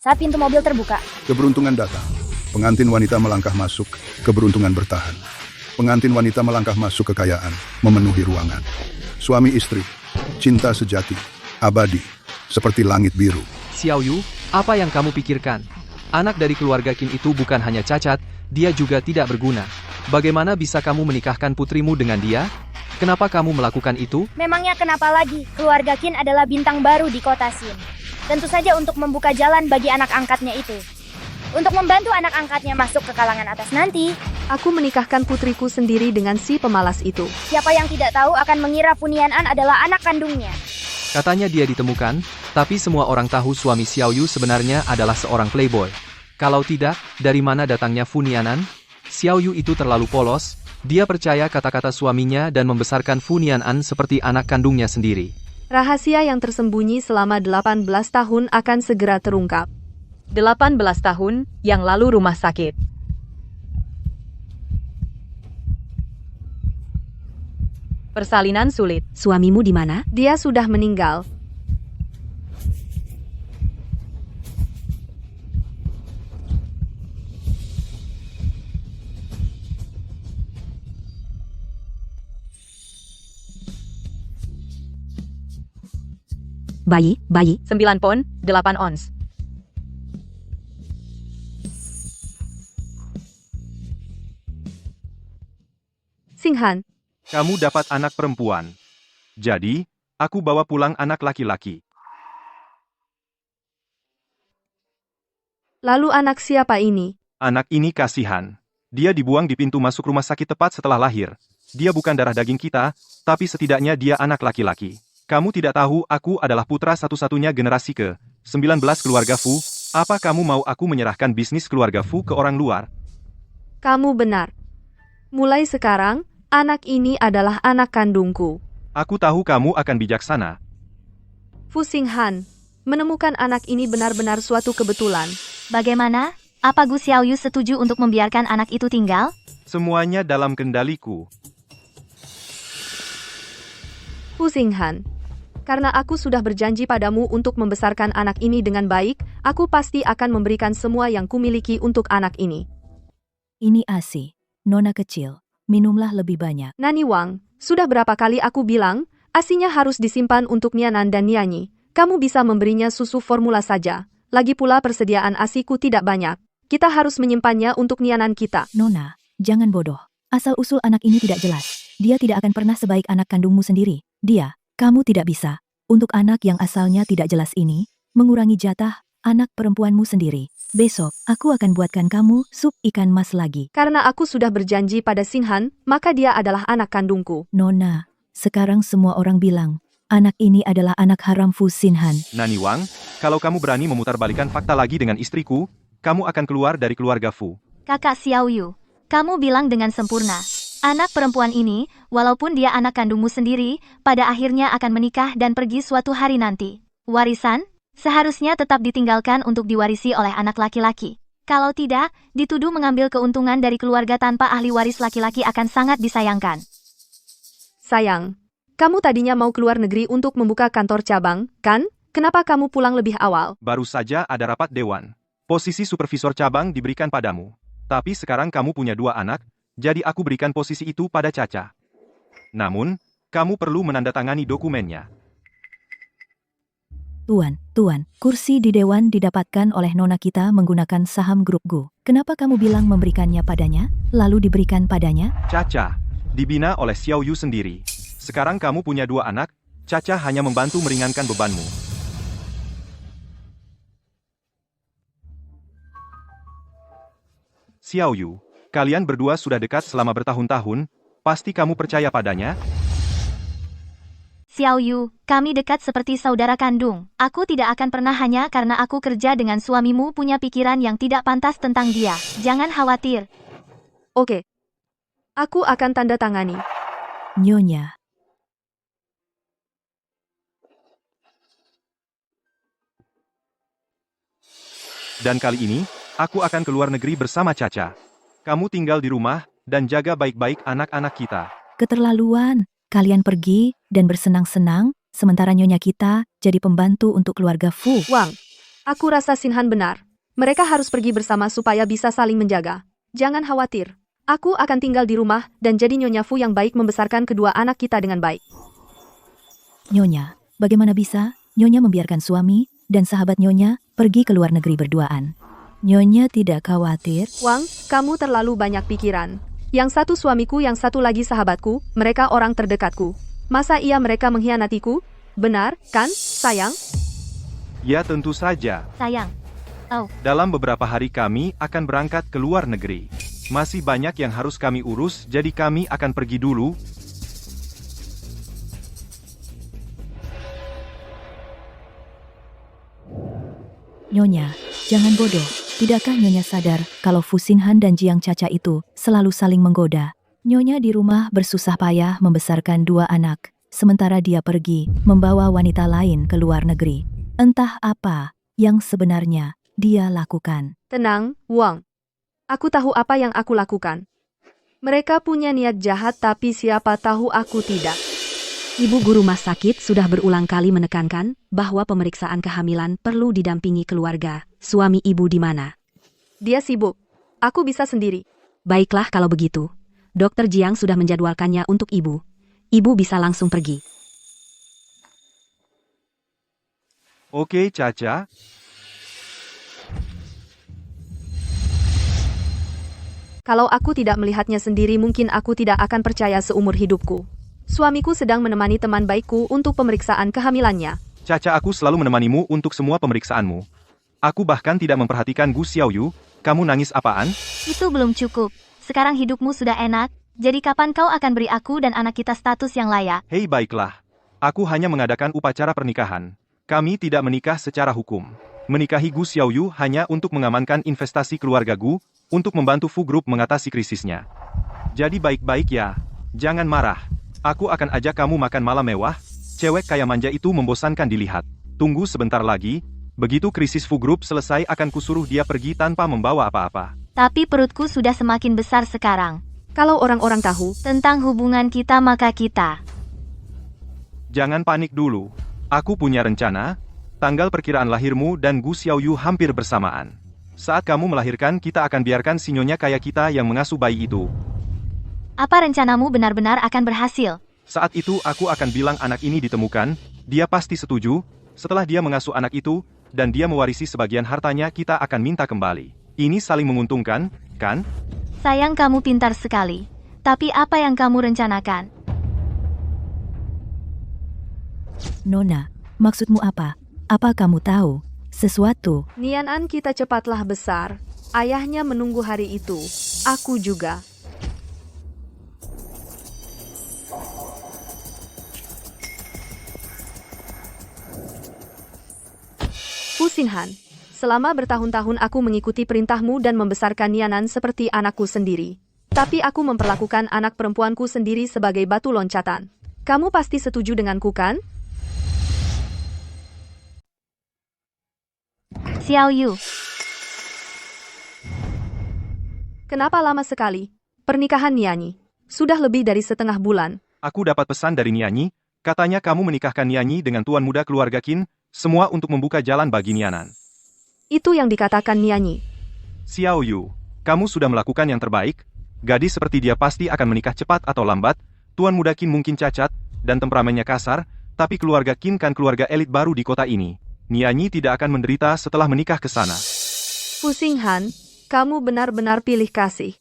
saat pintu mobil terbuka. Keberuntungan datang. Pengantin wanita melangkah masuk, keberuntungan bertahan. Pengantin wanita melangkah masuk kekayaan, memenuhi ruangan. Suami istri, cinta sejati, abadi, seperti langit biru. Xiao Yu, apa yang kamu pikirkan? Anak dari keluarga Qin itu bukan hanya cacat, dia juga tidak berguna. Bagaimana bisa kamu menikahkan putrimu dengan dia? Kenapa kamu melakukan itu? Memangnya kenapa lagi? Keluarga Qin adalah bintang baru di kota Xin. Tentu saja untuk membuka jalan bagi anak angkatnya itu. Untuk membantu anak angkatnya masuk ke kalangan atas nanti. Aku menikahkan putriku sendiri dengan si pemalas itu. Siapa yang tidak tahu akan mengira Funian An adalah anak kandungnya. Katanya dia ditemukan, tapi semua orang tahu suami Xiao Yu sebenarnya adalah seorang playboy. Kalau tidak, dari mana datangnya Funianan? Xiao Yu itu terlalu polos, dia percaya kata-kata suaminya dan membesarkan Funian An seperti anak kandungnya sendiri. Rahasia yang tersembunyi selama 18 tahun akan segera terungkap. 18 tahun yang lalu rumah sakit. Persalinan sulit. Suamimu di mana? Dia sudah meninggal. Bayi. 9 pon, 8 ons. Singhan, Kamu dapat anak perempuan. Jadi, aku bawa pulang anak laki-laki. lalu anak siapa ini? Anak ini kasihan. Dia dibuang di pintu masuk rumah sakit tepat setelah lahir. Dia bukan darah daging kita, tapi setidaknya dia anak laki-laki. Kamu tidak tahu aku adalah putra satu-satunya generasi ke-19 keluarga Fu. Apa kamu mau aku menyerahkan bisnis keluarga Fu ke orang luar? Kamu benar. Mulai sekarang, anak ini adalah anak kandungku. Aku tahu kamu akan bijaksana. Fu Xinghan, menemukan anak ini benar-benar suatu kebetulan. Bagaimana? Apa Gu Xiaoyu setuju untuk membiarkan anak itu tinggal? Semuanya dalam kendaliku. Fu Xinghan, karena aku sudah berjanji padamu untuk membesarkan anak ini dengan baik, aku pasti akan memberikan semua yang kumiliki untuk anak ini. Ini ASI, nona kecil, minumlah lebih banyak. Nani Wang, sudah berapa kali aku bilang, asinya harus disimpan untuk Nianan dan Nianyi. Kamu bisa memberinya susu formula saja. Lagi pula persediaan asiku tidak banyak. Kita harus menyimpannya untuk Nianan kita. Nona, jangan bodoh. Asal-usul anak ini tidak jelas. Dia tidak akan pernah sebaik anak kandungmu sendiri. Kamu tidak bisa, untuk anak yang asalnya tidak jelas ini, mengurangi jatah anak perempuanmu sendiri. Besok, aku akan buatkan kamu sup ikan mas lagi. Karena aku sudah berjanji pada Xinghan, maka dia adalah anak kandungku. Nona, sekarang semua orang bilang, anak ini adalah anak haram Fu Xinghan. Nani Wang, kalau kamu berani memutarbalikkan fakta lagi dengan istriku, kamu akan keluar dari keluarga Fu. Kakak Xiaoyu, kamu bilang dengan sempurna. Anak perempuan ini, walaupun dia anak kandungmu sendiri, pada akhirnya akan menikah dan pergi suatu hari nanti. Warisan, seharusnya tetap ditinggalkan untuk diwarisi oleh anak laki-laki. Kalau tidak, dituduh mengambil keuntungan dari keluarga tanpa ahli waris laki-laki akan sangat disayangkan. Sayang, kamu tadinya mau keluar negeri untuk membuka kantor cabang, kan? Kenapa kamu pulang lebih awal? Baru saja ada rapat dewan. Posisi supervisor cabang diberikan padamu. Tapi sekarang kamu punya 2 anak, jadi aku berikan posisi itu pada Caca. Namun, kamu perlu menandatangani dokumennya. Tuan, kursi di dewan didapatkan oleh nona kita menggunakan saham grup Gu. Kenapa kamu bilang memberikannya padanya, lalu diberikan padanya? Caca, dibina oleh Xiao Yu sendiri. Sekarang kamu punya 2 anak, Caca hanya membantu meringankan bebanmu. Xiao Yu, kalian berdua sudah dekat selama bertahun-tahun, pasti kamu percaya padanya? Xiaoyu, kami dekat seperti saudara kandung. Aku tidak akan pernah hanya karena aku kerja dengan suamimu punya pikiran yang tidak pantas tentang dia. Jangan khawatir. Oke. Aku akan tanda tangani. Nyonya. Dan kali ini, aku akan keluar negeri bersama Caca. Kamu tinggal di rumah, dan jaga baik-baik anak-anak kita. Keterlaluan. Kalian pergi dan bersenang-senang, sementara nyonya kita jadi pembantu untuk keluarga Fu. Wang, Aku rasa Sinhan benar. Mereka harus pergi bersama supaya bisa saling menjaga. Jangan khawatir. Aku akan tinggal di rumah dan jadi Nyonya Fu yang baik membesarkan kedua anak kita dengan baik. Nyonya, bagaimana bisa Nyonya membiarkan suami dan sahabat Nyonya pergi ke luar negeri berduaan? Nyonya tidak khawatir? Wang, kamu terlalu banyak pikiran. Yang satu suamiku, yang satu lagi sahabatku, mereka orang terdekatku. Masa iya mereka mengkhianatiku? Benar, kan, sayang? Ya tentu saja. Sayang. Oh, Dalam beberapa hari kami akan berangkat ke luar negeri. Masih banyak yang harus kami urus, jadi kami akan pergi dulu. Nyonya, jangan bodoh. Tidakkah Nyonya sadar kalau Fu Xinhan dan Jiang Caca itu selalu saling menggoda? Nyonya di rumah bersusah payah membesarkan dua anak, sementara dia pergi membawa wanita lain ke luar negeri. Entah apa yang sebenarnya dia lakukan. Tenang, Wang. Aku tahu apa yang aku lakukan. Mereka punya niat jahat tapi siapa tahu aku tidak. Ibu guru rumah sakit sudah berulang kali menekankan bahwa pemeriksaan kehamilan perlu didampingi keluarga. Suami ibu di mana? Dia sibuk. Aku bisa sendiri. Baiklah kalau begitu. Dokter Jiang sudah menjadwalkannya untuk ibu. Ibu bisa langsung pergi. Oke, Caca. Kalau aku tidak melihatnya sendiri mungkin aku tidak akan percaya seumur hidupku. Suamiku sedang menemani teman baikku untuk pemeriksaan kehamilannya. Caca, aku selalu menemanimu untuk semua pemeriksaanmu. Aku bahkan tidak memperhatikan Gu Xiaoyu. Kamu nangis apaan? itu belum cukup. Sekarang hidupmu sudah enak, jadi kapan kau akan beri aku dan anak kita status yang layak? Hei, baiklah. Aku hanya mengadakan upacara pernikahan. Kami tidak menikah secara hukum. Menikahi Gu Xiaoyu hanya untuk mengamankan investasi keluarga Gu, untuk membantu Fu Group mengatasi krisisnya. Jadi baik-baik ya. Jangan marah. Aku akan ajak kamu makan malam mewah. Cewek kaya manja itu membosankan dilihat. Tunggu sebentar lagi. Begitu krisis Fu Group selesai akan kusuruh dia pergi tanpa membawa apa-apa. Tapi perutku sudah semakin besar sekarang. Kalau orang-orang tahu, Tentang hubungan kita maka kita. Jangan panik dulu. Aku punya rencana. Tanggal perkiraan lahirmu dan Gu Xiaoyu hampir bersamaan. Saat kamu melahirkan kita akan biarkan si nyonya kaya kita yang mengasuh bayi itu. Apa rencanamu benar-benar akan berhasil? Saat itu aku akan bilang anak ini ditemukan, dia pasti setuju. Setelah dia mengasuh anak itu, dan dia mewarisi sebagian hartanya kita akan minta kembali. Ini saling menguntungkan, kan? Sayang kamu pintar sekali. Tapi apa yang kamu rencanakan? Nona, maksudmu apa? Apa kamu tahu sesuatu? Nianan kita cepatlah besar. Ayahnya menunggu hari itu. Aku juga. Fu Xinhan, selama bertahun-tahun aku mengikuti perintahmu dan membesarkan Nianan seperti anakku sendiri. Tapi aku memperlakukan anak perempuanku sendiri sebagai batu loncatan. Kamu pasti setuju denganku kan? Xiaoyu, Kenapa lama sekali? Pernikahan Nianyi. Sudah lebih dari setengah bulan. Aku dapat pesan dari Nianyi, katanya kamu menikahkan Nianyi dengan tuan muda keluarga Qin, semua untuk membuka jalan bagi Nianan. Itu yang dikatakan Nianyi. Xiaoyu, kamu sudah melakukan yang terbaik. Gadis seperti dia pasti akan menikah cepat atau lambat. Tuan muda Qin mungkin cacat, dan temperamennya kasar, tapi keluarga Qin kan keluarga elit baru di kota ini. Nianyi tidak akan menderita setelah menikah ke sana. Fu Xinhan, kamu benar-benar pilih kasih.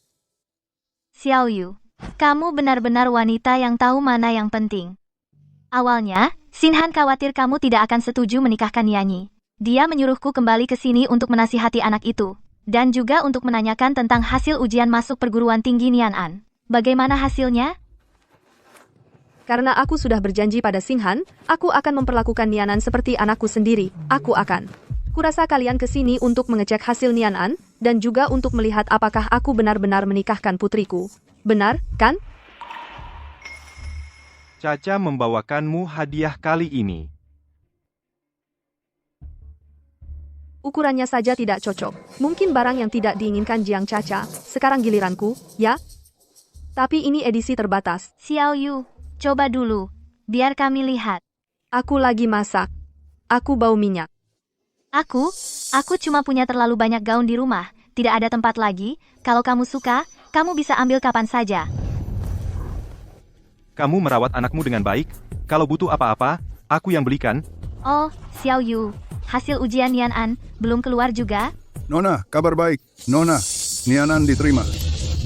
Xiaoyu, kamu benar-benar wanita yang tahu mana yang penting. Awalnya, Xinhan khawatir kamu tidak akan setuju menikahkan Nianyi. Dia menyuruhku kembali ke sini untuk menasihati anak itu. Dan juga untuk menanyakan tentang hasil ujian masuk perguruan tinggi Nianan. Bagaimana hasilnya? Karena aku sudah berjanji pada Xinhan, aku akan memperlakukan Nianan seperti anakku sendiri. Aku akan. Kurasa kalian ke sini untuk mengecek hasil Nianan, dan juga untuk melihat apakah aku benar-benar menikahkan putriku. Benar, kan? Caca membawakanmu hadiah kali ini. Ukurannya saja tidak cocok. Mungkin barang yang tidak diinginkan Jiang Caca. Sekarang giliranku, ya? Tapi ini edisi terbatas. Xiaoyu, coba dulu. Biar kami lihat. Aku lagi masak. Aku bau minyak. Aku cuma punya terlalu banyak gaun di rumah, tidak ada tempat lagi. Kalau kamu suka, kamu bisa ambil kapan saja. Kamu merawat anakmu dengan baik. Kalau butuh apa-apa, aku yang belikan. Oh, Xiao Yu, hasil ujian Nian An belum keluar juga? Nona, kabar baik. Nona, Nianan diterima.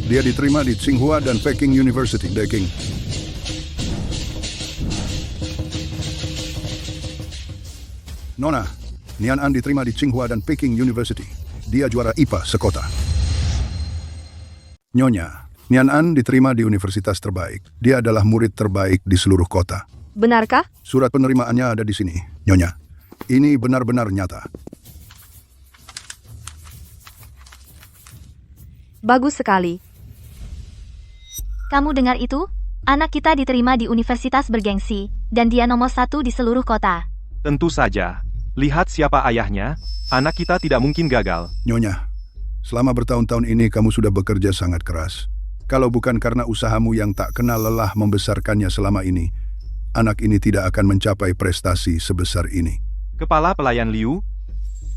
Dia diterima di Tsinghua dan Peking University, Peking. Nona, Nian An diterima di Tsinghua dan Peking University. Dia juara IPA sekota. Nyonya, Nian An diterima di universitas terbaik. Dia adalah murid terbaik di seluruh kota. Benarkah? Surat penerimaannya ada di sini, Nyonya. Ini benar-benar nyata. Bagus sekali. Kamu dengar itu? Anak kita diterima di universitas bergengsi, dan dia nomor 1 di seluruh kota. Tentu saja. Lihat siapa ayahnya, anak kita tidak mungkin gagal. Nyonya, selama bertahun-tahun ini kamu sudah bekerja sangat keras. Kalau bukan karena usahamu yang tak kenal lelah membesarkannya selama ini, anak ini tidak akan mencapai prestasi sebesar ini. Kepala pelayan Liu,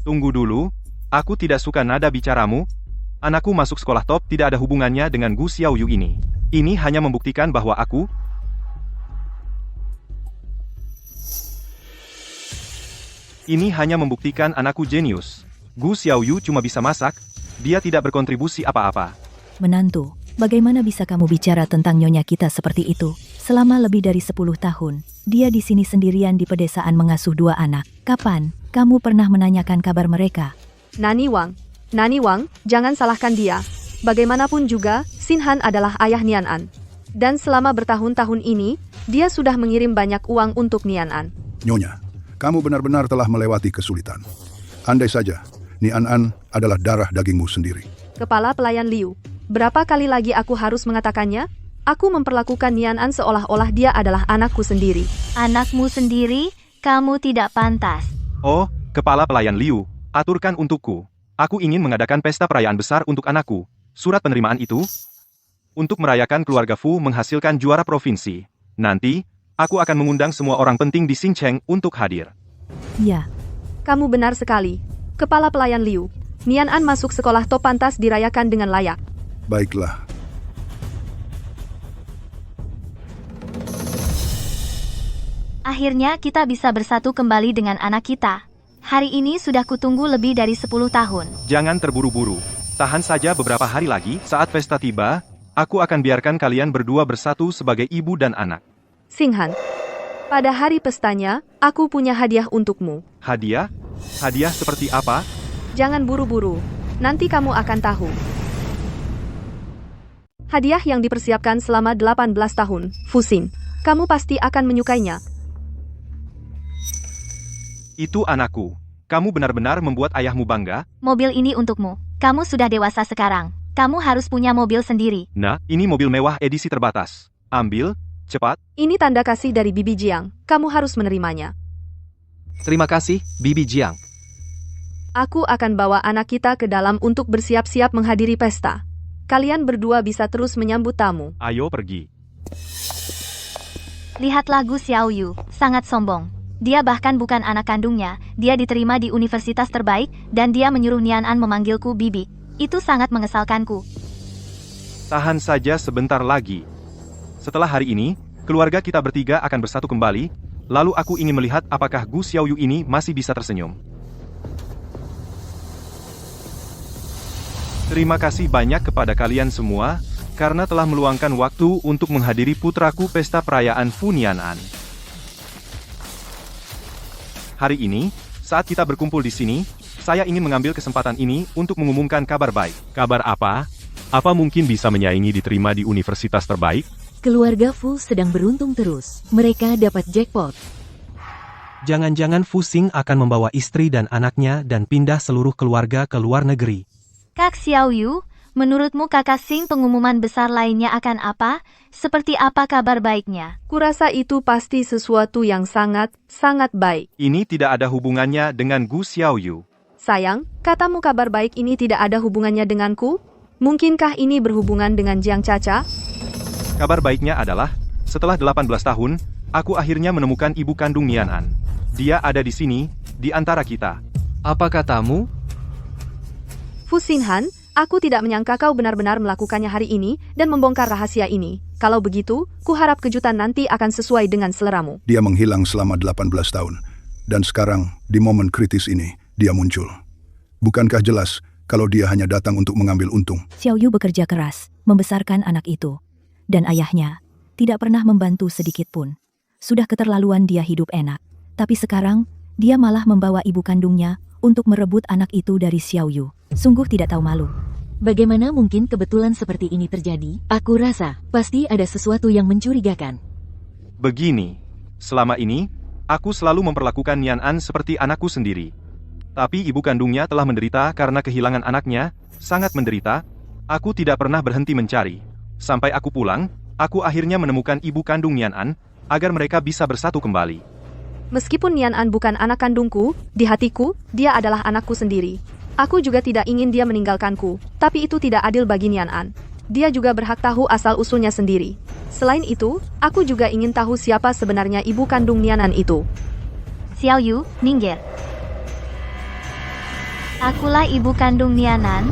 tunggu dulu, aku tidak suka nada bicaramu. Anakku masuk sekolah top tidak ada hubungannya dengan Gu Xiaoyu ini. Ini hanya membuktikan bahwa aku... Ini hanya membuktikan anakku jenius. Gu Xiaoyu cuma bisa masak, dia tidak berkontribusi apa-apa. Menantu, bagaimana bisa kamu bicara tentang nyonya kita seperti itu? Selama lebih dari 10 tahun, dia di sini sendirian di pedesaan mengasuh 2 anak. Kapan kamu pernah menanyakan kabar mereka? Nani Wang, jangan salahkan dia. Bagaimanapun juga, Xin Han adalah ayah Nian An. Dan selama bertahun-tahun ini, dia sudah mengirim banyak uang untuk Nian An. Nyonya, kamu benar-benar telah melewati kesulitan. Andai saja, Nian An adalah darah dagingmu sendiri. Kepala pelayan Liu, berapa kali lagi aku harus mengatakannya? Aku memperlakukan Nian An seolah-olah dia adalah anakku sendiri. Anakmu sendiri, kamu tidak pantas. Oh, kepala pelayan Liu, aturkan untukku. Aku ingin mengadakan pesta perayaan besar untuk anakku. Surat penerimaan itu untuk merayakan keluarga Fu menghasilkan juara provinsi. Nanti, aku akan mengundang semua orang penting di Xincheng untuk hadir. Ya, Kamu benar sekali. Kepala pelayan Liu, Nian An masuk sekolah top pantas dirayakan dengan layak. Baiklah. Akhirnya kita bisa bersatu kembali dengan anak kita. Hari ini sudah kutunggu lebih dari 10 tahun. Jangan terburu-buru. Tahan saja beberapa hari lagi, saat pesta tiba, aku akan biarkan kalian berdua bersatu sebagai ibu dan anak. Xin Han, pada hari pestanya, aku punya hadiah untukmu. Hadiah? Hadiah seperti apa? Jangan buru-buru, nanti kamu akan tahu. Hadiah yang dipersiapkan selama 18 tahun, Fuxin. Kamu pasti akan menyukainya. Itu anakku. Kamu benar-benar membuat ayahmu bangga? Mobil ini untukmu. Kamu sudah dewasa sekarang. Kamu harus punya mobil sendiri. Nah, ini mobil mewah edisi terbatas. Ambil, cepat. Ini tanda kasih dari Bibi Jiang. Kamu harus menerimanya. Terima kasih, Bibi Jiang. Aku akan bawa anak kita ke dalam untuk bersiap-siap menghadiri pesta. Kalian berdua bisa terus menyambut tamu. Ayo pergi. Lihatlah Gu Xiaoyu, sangat sombong. Dia bahkan bukan anak kandungnya, dia diterima di universitas terbaik, dan dia menyuruh Nian An memanggilku Bibi. Itu sangat mengesalkanku. Tahan saja sebentar lagi. Setelah hari ini, keluarga kita bertiga akan bersatu kembali, lalu aku ingin melihat apakah Gu Xiaoyu ini masih bisa tersenyum. Terima kasih banyak kepada kalian semua, karena telah meluangkan waktu untuk menghadiri putraku pesta perayaan Fu Nian An. Hari ini, saat kita berkumpul di sini, saya ingin mengambil kesempatan ini untuk mengumumkan kabar baik. Kabar apa? Apa mungkin bisa menyaingi diterima di universitas terbaik? Keluarga Fu sedang beruntung terus. Mereka dapat jackpot. Jangan-jangan Fu Xing akan membawa istri dan anaknya dan pindah seluruh keluarga ke luar negeri. Kak Xiaoyu, menurutmu kakak Xing pengumuman besar lainnya akan apa? Seperti apa kabar baiknya? Kurasa itu pasti sesuatu yang sangat baik. Ini tidak ada hubungannya dengan Gu Xiaoyu. Sayang, katamu kabar baik ini tidak ada hubungannya denganku? Mungkinkah ini berhubungan dengan Jiang Caca? Kabar baiknya adalah, setelah 18 tahun, aku akhirnya menemukan ibu kandung Nian An. Dia ada di sini, di antara kita. Apa katamu? Fu Xinhan, aku tidak menyangka kau benar-benar melakukannya hari ini dan membongkar rahasia ini. Kalau begitu, kuharap kejutan nanti akan sesuai dengan seleramu. Dia menghilang selama 18 tahun. Dan sekarang, di momen kritis ini, dia muncul. Bukankah jelas kalau dia hanya datang untuk mengambil untung? Xiao Yu bekerja keras, membesarkan anak itu. Dan ayahnya tidak pernah membantu sedikit pun. Sudah keterlaluan dia hidup enak. Tapi sekarang, dia malah membawa ibu kandungnya untuk merebut anak itu dari Xiao Yu. Sungguh tidak tahu malu. Bagaimana mungkin kebetulan seperti ini terjadi? Aku rasa pasti ada sesuatu yang mencurigakan. Begini, selama ini, aku selalu memperlakukan Nian An seperti anakku sendiri. Tapi ibu kandungnya telah menderita karena kehilangan anaknya, sangat menderita. Aku tidak pernah berhenti mencari. Sampai aku pulang, aku akhirnya menemukan ibu kandung Nian An, agar mereka bisa bersatu kembali. Meskipun Nian An bukan anak kandungku, di hatiku, dia adalah anakku sendiri. Aku juga tidak ingin dia meninggalkanku, tapi itu tidak adil bagi Nian An. Dia juga berhak tahu asal-usulnya sendiri. Selain itu, aku juga ingin tahu siapa sebenarnya ibu kandung Nian An itu. Xiao Yu, minggir. Akulah ibu kandung Nian An.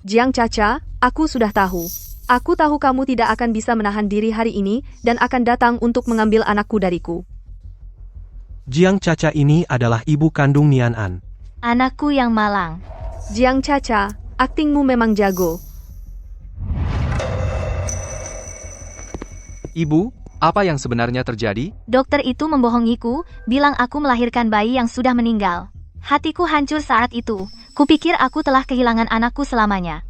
Jiang Caca, aku sudah tahu. Aku tahu kamu tidak akan bisa menahan diri hari ini dan akan datang untuk mengambil anakku dariku. Jiang Caca ini adalah ibu kandung Nian An. Anakku yang malang. Jiang Caca, aktingmu memang jago. Ibu, apa yang sebenarnya terjadi? Dokter itu membohongiku, bilang aku melahirkan bayi yang sudah meninggal. Hatiku hancur saat itu. Kupikir aku telah kehilangan anakku selamanya.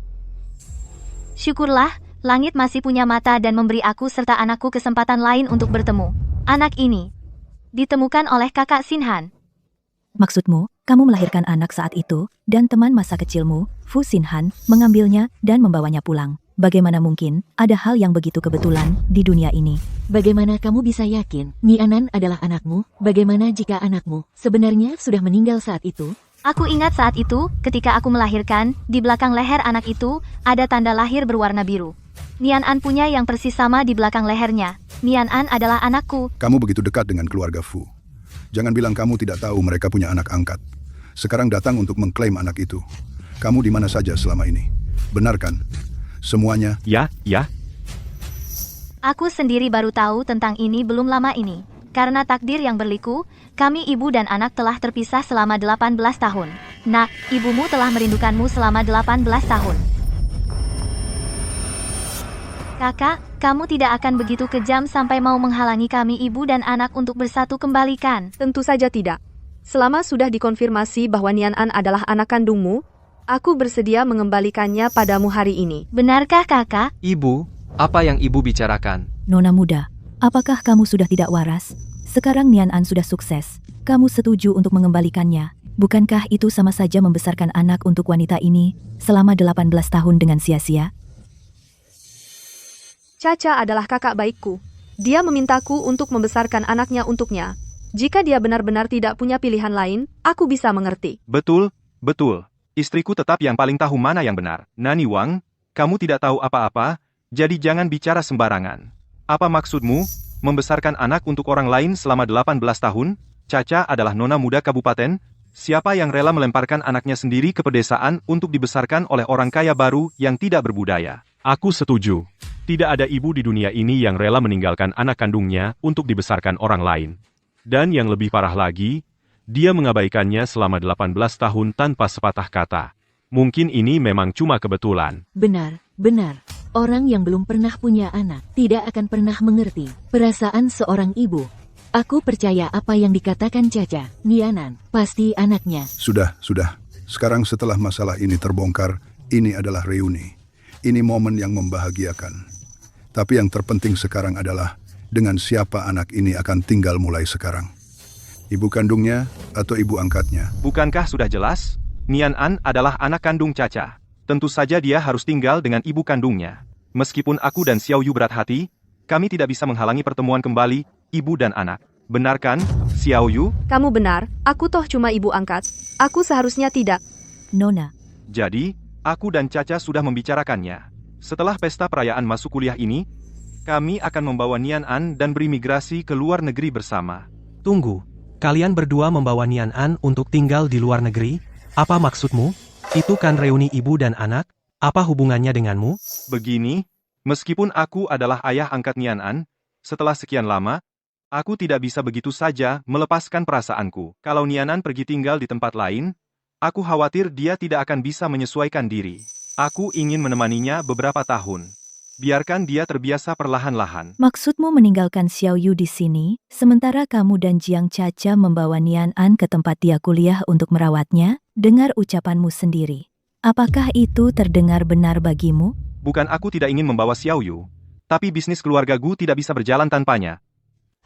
Syukurlah, langit masih punya mata dan memberi aku serta anakku kesempatan lain untuk bertemu. Anak ini ditemukan oleh kakak Xinhan. Maksudmu, kamu melahirkan anak saat itu, dan teman masa kecilmu, Fu Xinhan, mengambilnya dan membawanya pulang. Bagaimana mungkin ada hal yang begitu kebetulan di dunia ini? Bagaimana kamu bisa yakin Nian An adalah anakmu? Bagaimana jika anakmu sebenarnya sudah meninggal saat itu? Aku ingat saat itu, ketika aku melahirkan, di belakang leher anak itu, ada tanda lahir berwarna biru. Nian An punya yang persis sama di belakang lehernya. Nian An adalah anakku. Kamu begitu dekat dengan keluarga Fu. Jangan bilang kamu tidak tahu mereka punya anak angkat. Sekarang datang untuk mengklaim anak itu. Kamu di mana saja selama ini? Benar kan? Semuanya? Ya. Aku sendiri baru tahu tentang ini belum lama ini. Karena takdir yang berliku, kami ibu dan anak telah terpisah selama 18 tahun. Nak, ibumu telah merindukanmu selama 18 tahun. Kakak, kamu tidak akan begitu kejam sampai mau menghalangi kami ibu dan anak untuk bersatu kembali kan? Tentu saja tidak. Selama sudah dikonfirmasi bahwa Nian An adalah anak kandungmu, aku bersedia mengembalikannya padamu hari ini. Benarkah kakak? Ibu, apa yang ibu bicarakan? Nona muda, apakah kamu sudah tidak waras? Sekarang Nian An sudah sukses. Kamu setuju untuk mengembalikannya? Bukankah itu sama saja membesarkan anak untuk wanita ini selama 18 tahun dengan sia-sia? Caca adalah kakak baikku. Dia memintaku untuk membesarkan anaknya untuknya. Jika dia benar-benar tidak punya pilihan lain, aku bisa mengerti. Betul. Istriku tetap yang paling tahu mana yang benar. Nani Wang, kamu tidak tahu apa-apa, jadi jangan bicara sembarangan. Apa maksudmu, membesarkan anak untuk orang lain selama 18 tahun? Caca adalah nona muda kabupaten. Siapa yang rela melemparkan anaknya sendiri ke pedesaan untuk dibesarkan oleh orang kaya baru yang tidak berbudaya? Aku setuju. Tidak ada ibu di dunia ini yang rela meninggalkan anak kandungnya untuk dibesarkan orang lain. Dan yang lebih parah lagi, dia mengabaikannya selama 18 tahun tanpa sepatah kata. Mungkin ini memang cuma kebetulan. Benar. Orang yang belum pernah punya anak tidak akan pernah mengerti perasaan seorang ibu. Aku percaya apa yang dikatakan Caca. Nian An pasti anaknya. Sudah. Sekarang setelah masalah ini terbongkar, ini adalah reuni. Ini momen yang membahagiakan. Tapi yang terpenting sekarang adalah dengan siapa anak ini akan tinggal mulai sekarang. Ibu kandungnya atau ibu angkatnya? Bukankah sudah jelas? Nian An adalah anak kandung Caca. Tentu saja dia harus tinggal dengan ibu kandungnya. Meskipun aku dan Xiao Yu berat hati, kami tidak bisa menghalangi pertemuan kembali ibu dan anak. Benar kan, Xiao Yu? Kamu benar, aku toh cuma ibu angkat. Aku seharusnya tidak. Nona, Jadi, aku dan Caca sudah membicarakannya. Setelah pesta perayaan masuk kuliah ini, kami akan membawa Nian An dan berimigrasi ke luar negeri bersama. Tunggu. Kalian berdua membawa Nian An untuk tinggal di luar negeri? Apa maksudmu? Itu kan reuni ibu dan anak? Apa hubungannya denganmu? Begini, meskipun aku adalah ayah angkat Nian An, setelah sekian lama, aku tidak bisa begitu saja melepaskan perasaanku. Kalau Nian An pergi tinggal di tempat lain, aku khawatir dia tidak akan bisa menyesuaikan diri. Aku ingin menemaninya beberapa tahun. Biarkan dia terbiasa perlahan-lahan. Maksudmu meninggalkan Xiao Yu di sini, sementara kamu dan Jiang Caca membawa Nian An ke tempat dia kuliah untuk merawatnya? Dengar ucapanmu sendiri. Apakah itu terdengar benar bagimu? Bukan aku tidak ingin membawa Xiao Yu, tapi bisnis keluarga Gu tidak bisa berjalan tanpanya.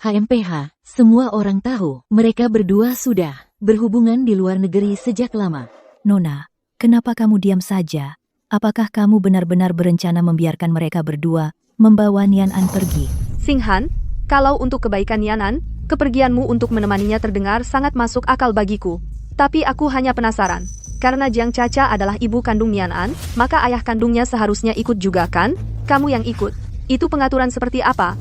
HMPH, semua orang tahu mereka berdua sudah berhubungan di luar negeri sejak lama. Nona, kenapa kamu diam saja? Apakah kamu benar-benar berencana membiarkan mereka berdua membawa Nian An pergi? Singhan, kalau untuk kebaikan Nian An, kepergianmu untuk menemaninya terdengar sangat masuk akal bagiku. Tapi aku hanya penasaran. Karena Jiang Caca adalah ibu kandung Nian An, maka ayah kandungnya seharusnya ikut juga kan? Kamu yang ikut. Itu pengaturan seperti apa?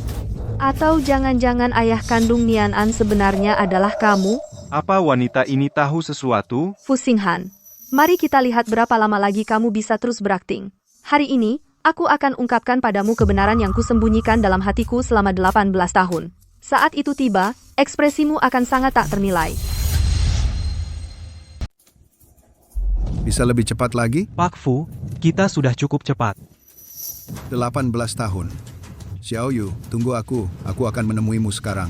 Atau jangan-jangan ayah kandung Nian An sebenarnya adalah kamu? Apa wanita ini tahu sesuatu? Fu Xinghan, mari kita lihat berapa lama lagi kamu bisa terus berakting. Hari ini, aku akan ungkapkan padamu kebenaran yang kusembunyikan dalam hatiku selama 18 tahun. Saat itu tiba, ekspresimu akan sangat tak ternilai. Bisa lebih cepat lagi? Pak Fu, kita sudah cukup cepat. 18 tahun. Xiao Yu, tunggu aku akan menemuimu sekarang.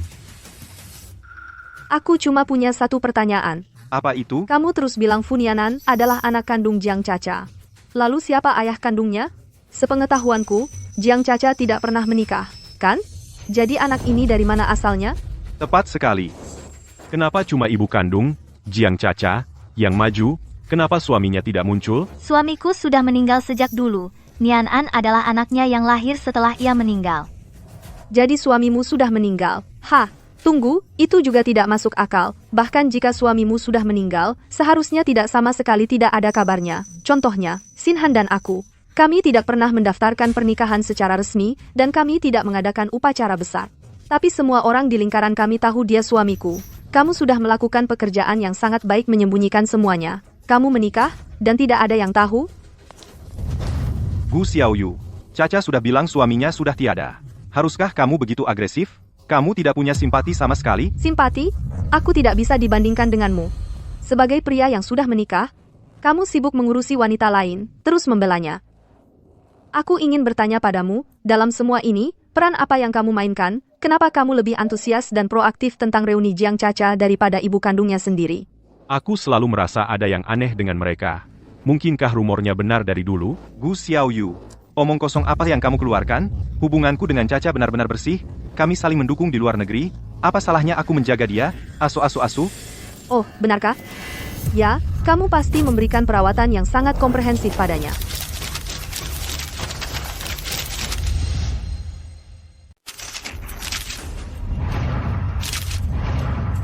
Aku cuma punya satu pertanyaan. Apa itu? Kamu terus bilang Fu Nianan adalah anak kandung Jiang Caca. Lalu siapa ayah kandungnya? Sepengetahuanku, Jiang Caca tidak pernah menikah, kan? Jadi anak ini dari mana asalnya? Tepat sekali. Kenapa cuma ibu kandung, Jiang Caca, yang maju? Kenapa suaminya tidak muncul? Suamiku sudah meninggal sejak dulu. Nian An adalah anaknya yang lahir setelah ia meninggal. Jadi suamimu sudah meninggal. Tunggu, itu juga tidak masuk akal. Bahkan jika suamimu sudah meninggal, seharusnya tidak sama sekali tidak ada kabarnya. Contohnya, Sinhan dan aku. Kami tidak pernah mendaftarkan pernikahan secara resmi, dan kami tidak mengadakan upacara besar. Tapi semua orang di lingkaran kami tahu dia suamiku. Kamu sudah melakukan pekerjaan yang sangat baik menyembunyikan semuanya. Kamu menikah, dan tidak ada yang tahu? Gu Xiaoyu, Caca sudah bilang suaminya sudah tiada. Haruskah kamu begitu agresif? Kamu tidak punya simpati sama sekali? Simpati? Aku tidak bisa dibandingkan denganmu. Sebagai pria yang sudah menikah, kamu sibuk mengurusi wanita lain, terus membelanya. Aku ingin bertanya padamu, dalam semua ini, peran apa yang kamu mainkan? Kenapa kamu lebih antusias dan proaktif tentang reuni Jiang Caca daripada ibu kandungnya sendiri? Aku selalu merasa ada yang aneh dengan mereka. Mungkinkah rumornya benar dari dulu? Gu Xiaoyu, omong kosong apa yang kamu keluarkan? Hubunganku dengan Caca benar-benar bersih. Kami saling mendukung di luar negeri. Apa salahnya aku menjaga dia? Asu. Oh, benarkah? Ya, kamu pasti memberikan perawatan yang sangat komprehensif padanya.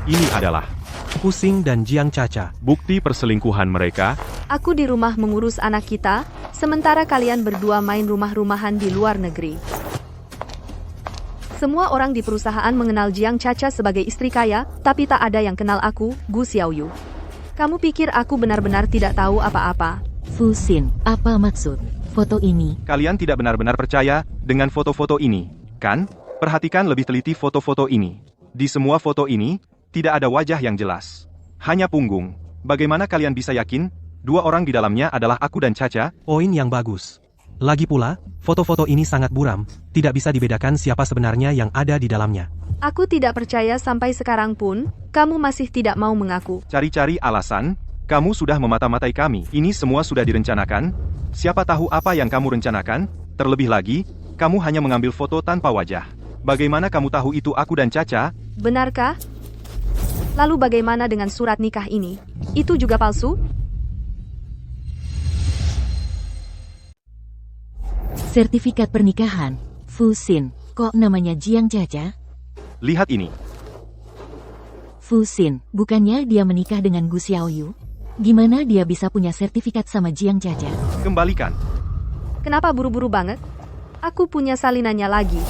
Ini adalah Pusing dan Jiang Caca. bukti perselingkuhan mereka. Aku di rumah mengurus anak kita, sementara kalian berdua main rumah-rumahan di luar negeri. Semua orang di perusahaan mengenal Jiang Caca sebagai istri kaya, tapi tak ada yang kenal aku, Gu Xiaoyu. Kamu pikir aku benar-benar tidak tahu apa-apa? Fu Xin, apa maksud foto ini? Kalian tidak benar-benar percaya dengan foto-foto ini, kan? Perhatikan lebih teliti foto-foto ini. Di semua foto ini, tidak ada wajah yang jelas. Hanya punggung. Bagaimana kalian bisa yakin? Dua orang di dalamnya adalah aku dan Caca? Poin yang bagus. Lagi pula, foto-foto ini sangat buram, tidak bisa dibedakan siapa sebenarnya yang ada di dalamnya. Aku tidak percaya sampai sekarang pun, kamu masih tidak mau mengaku. Cari-cari alasan? Kamu sudah memata-matai kami. Ini semua sudah direncanakan? Siapa tahu apa yang kamu rencanakan? Terlebih lagi, kamu hanya mengambil foto tanpa wajah. Bagaimana kamu tahu itu aku dan Caca? Benarkah? Lalu bagaimana dengan surat nikah ini? Itu juga palsu? Sertifikat pernikahan. Fu Xin, kok namanya Jiang Caca? Lihat ini. Fu Xin, bukannya dia menikah dengan Gu Xiaoyu? Gimana dia bisa punya sertifikat sama Jiang Caca? Kembalikan. Kenapa buru-buru banget? Aku punya salinannya lagi.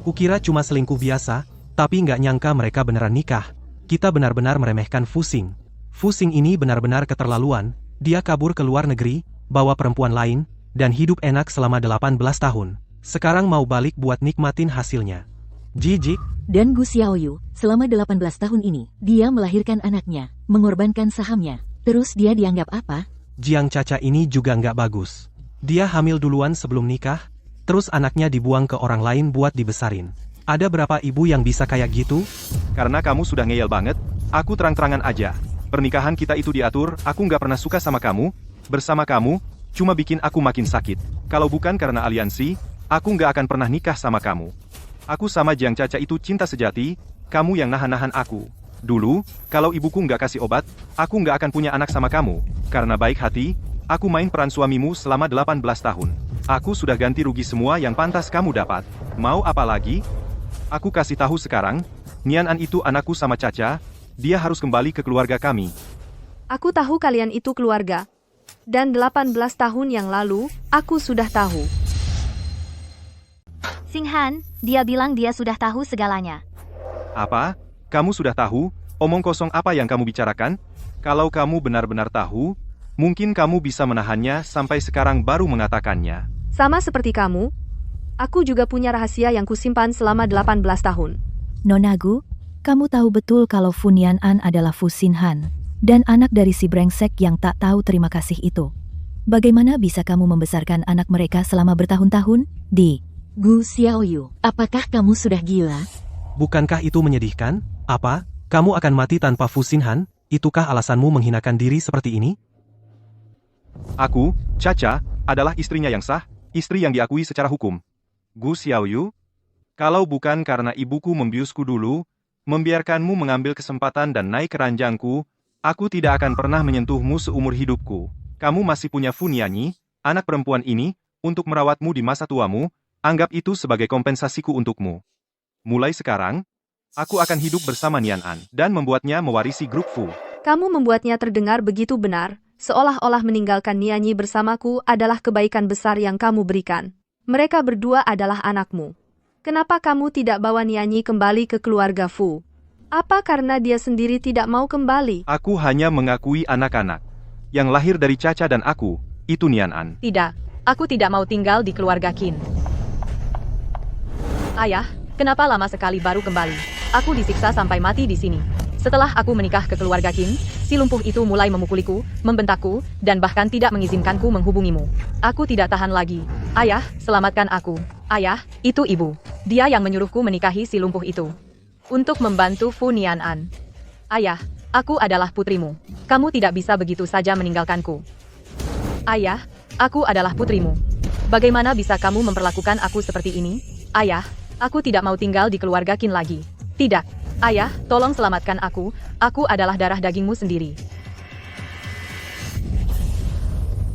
Kukira cuma selingkuh biasa, tapi nggak nyangka mereka beneran nikah. Kita benar-benar meremehkan Fusing. Fusing ini benar-benar keterlaluan, dia kabur ke luar negeri, bawa perempuan lain, dan hidup enak selama 18 tahun. Sekarang mau balik buat nikmatin hasilnya. Jijik. Dan Gu Xiaoyu, selama 18 tahun ini, dia melahirkan anaknya, mengorbankan sahamnya. Terus dia dianggap apa? Jiang Caca ini juga nggak bagus. Dia hamil duluan sebelum nikah, terus anaknya dibuang ke orang lain buat dibesarin. Ada berapa ibu yang bisa kayak gitu? Karena kamu sudah ngeyel banget, aku terang-terangan aja. Pernikahan kita itu diatur, aku nggak pernah suka sama kamu. Bersama kamu, cuma bikin aku makin sakit. Kalau bukan karena aliansi, aku nggak akan pernah nikah sama kamu. Aku sama Jiang Caca itu cinta sejati, kamu yang nahan-nahan aku. Dulu, kalau ibuku nggak kasih obat, aku nggak akan punya anak sama kamu. Karena baik hati, aku main peran suamimu selama 18 tahun. Aku sudah ganti rugi semua yang pantas kamu dapat. Mau apa lagi? Aku kasih tahu sekarang, Nian An itu anakku sama Caca, dia harus kembali ke keluarga kami. Aku tahu kalian itu keluarga. Dan 18 tahun yang lalu, aku sudah tahu. Singhan, dia bilang dia sudah tahu segalanya. Apa? Kamu sudah tahu? Omong kosong apa yang kamu bicarakan? Kalau kamu benar-benar tahu, mungkin kamu bisa menahannya sampai sekarang baru mengatakannya. Sama seperti kamu, aku juga punya rahasia yang kusimpan selama 18 tahun. Nona Gu, kamu tahu betul kalau Fu Nian-an adalah Fu Xinhan, dan anak dari si brengsek yang tak tahu terima kasih itu. Bagaimana bisa kamu membesarkan anak mereka selama bertahun-tahun? Gu Xiaoyu, apakah kamu sudah gila? Bukankah itu menyedihkan? Apa? Kamu akan mati tanpa Fu Xinhan? Itukah alasanmu menghinakan diri seperti ini? Aku, Caca, adalah istrinya yang sah, istri yang diakui secara hukum. Gu Xiaoyu, kalau bukan karena ibuku membiusku dulu, membiarkanmu mengambil kesempatan dan naik ke ranjangku, aku tidak akan pernah menyentuhmu seumur hidupku. Kamu masih punya Fu Nianyi, anak perempuan ini, untuk merawatmu di masa tuamu, anggap itu sebagai kompensasiku untukmu. Mulai sekarang, aku akan hidup bersama Nian An dan membuatnya mewarisi grup Fu. Kamu membuatnya terdengar begitu benar, seolah-olah meninggalkan Nianyi bersamaku adalah kebaikan besar yang kamu berikan. Mereka berdua adalah anakmu. Kenapa kamu tidak bawa Nianyi kembali ke keluarga Fu? Apa karena dia sendiri tidak mau kembali? Aku hanya mengakui anak-anak. Yang lahir dari Caca dan aku, itu Nian An. Tidak, aku tidak mau tinggal di keluarga Qin. Ayah, kenapa lama sekali baru kembali? Aku disiksa sampai mati di sini. Setelah aku menikah ke keluarga Qin, si lumpuh itu mulai memukuliku, membentakku, dan bahkan tidak mengizinkanku menghubungimu. Aku tidak tahan lagi. Ayah, selamatkan aku. Ayah, itu ibu. Dia yang menyuruhku menikahi si lumpuh itu. Untuk membantu Fu Nian-an. Ayah, aku adalah putrimu. Kamu tidak bisa begitu saja meninggalkanku. Ayah, aku adalah putrimu. Bagaimana bisa kamu memperlakukan aku seperti ini? Ayah, aku tidak mau tinggal di keluarga Qin lagi. Tidak. Ayah, tolong selamatkan aku adalah darah dagingmu sendiri.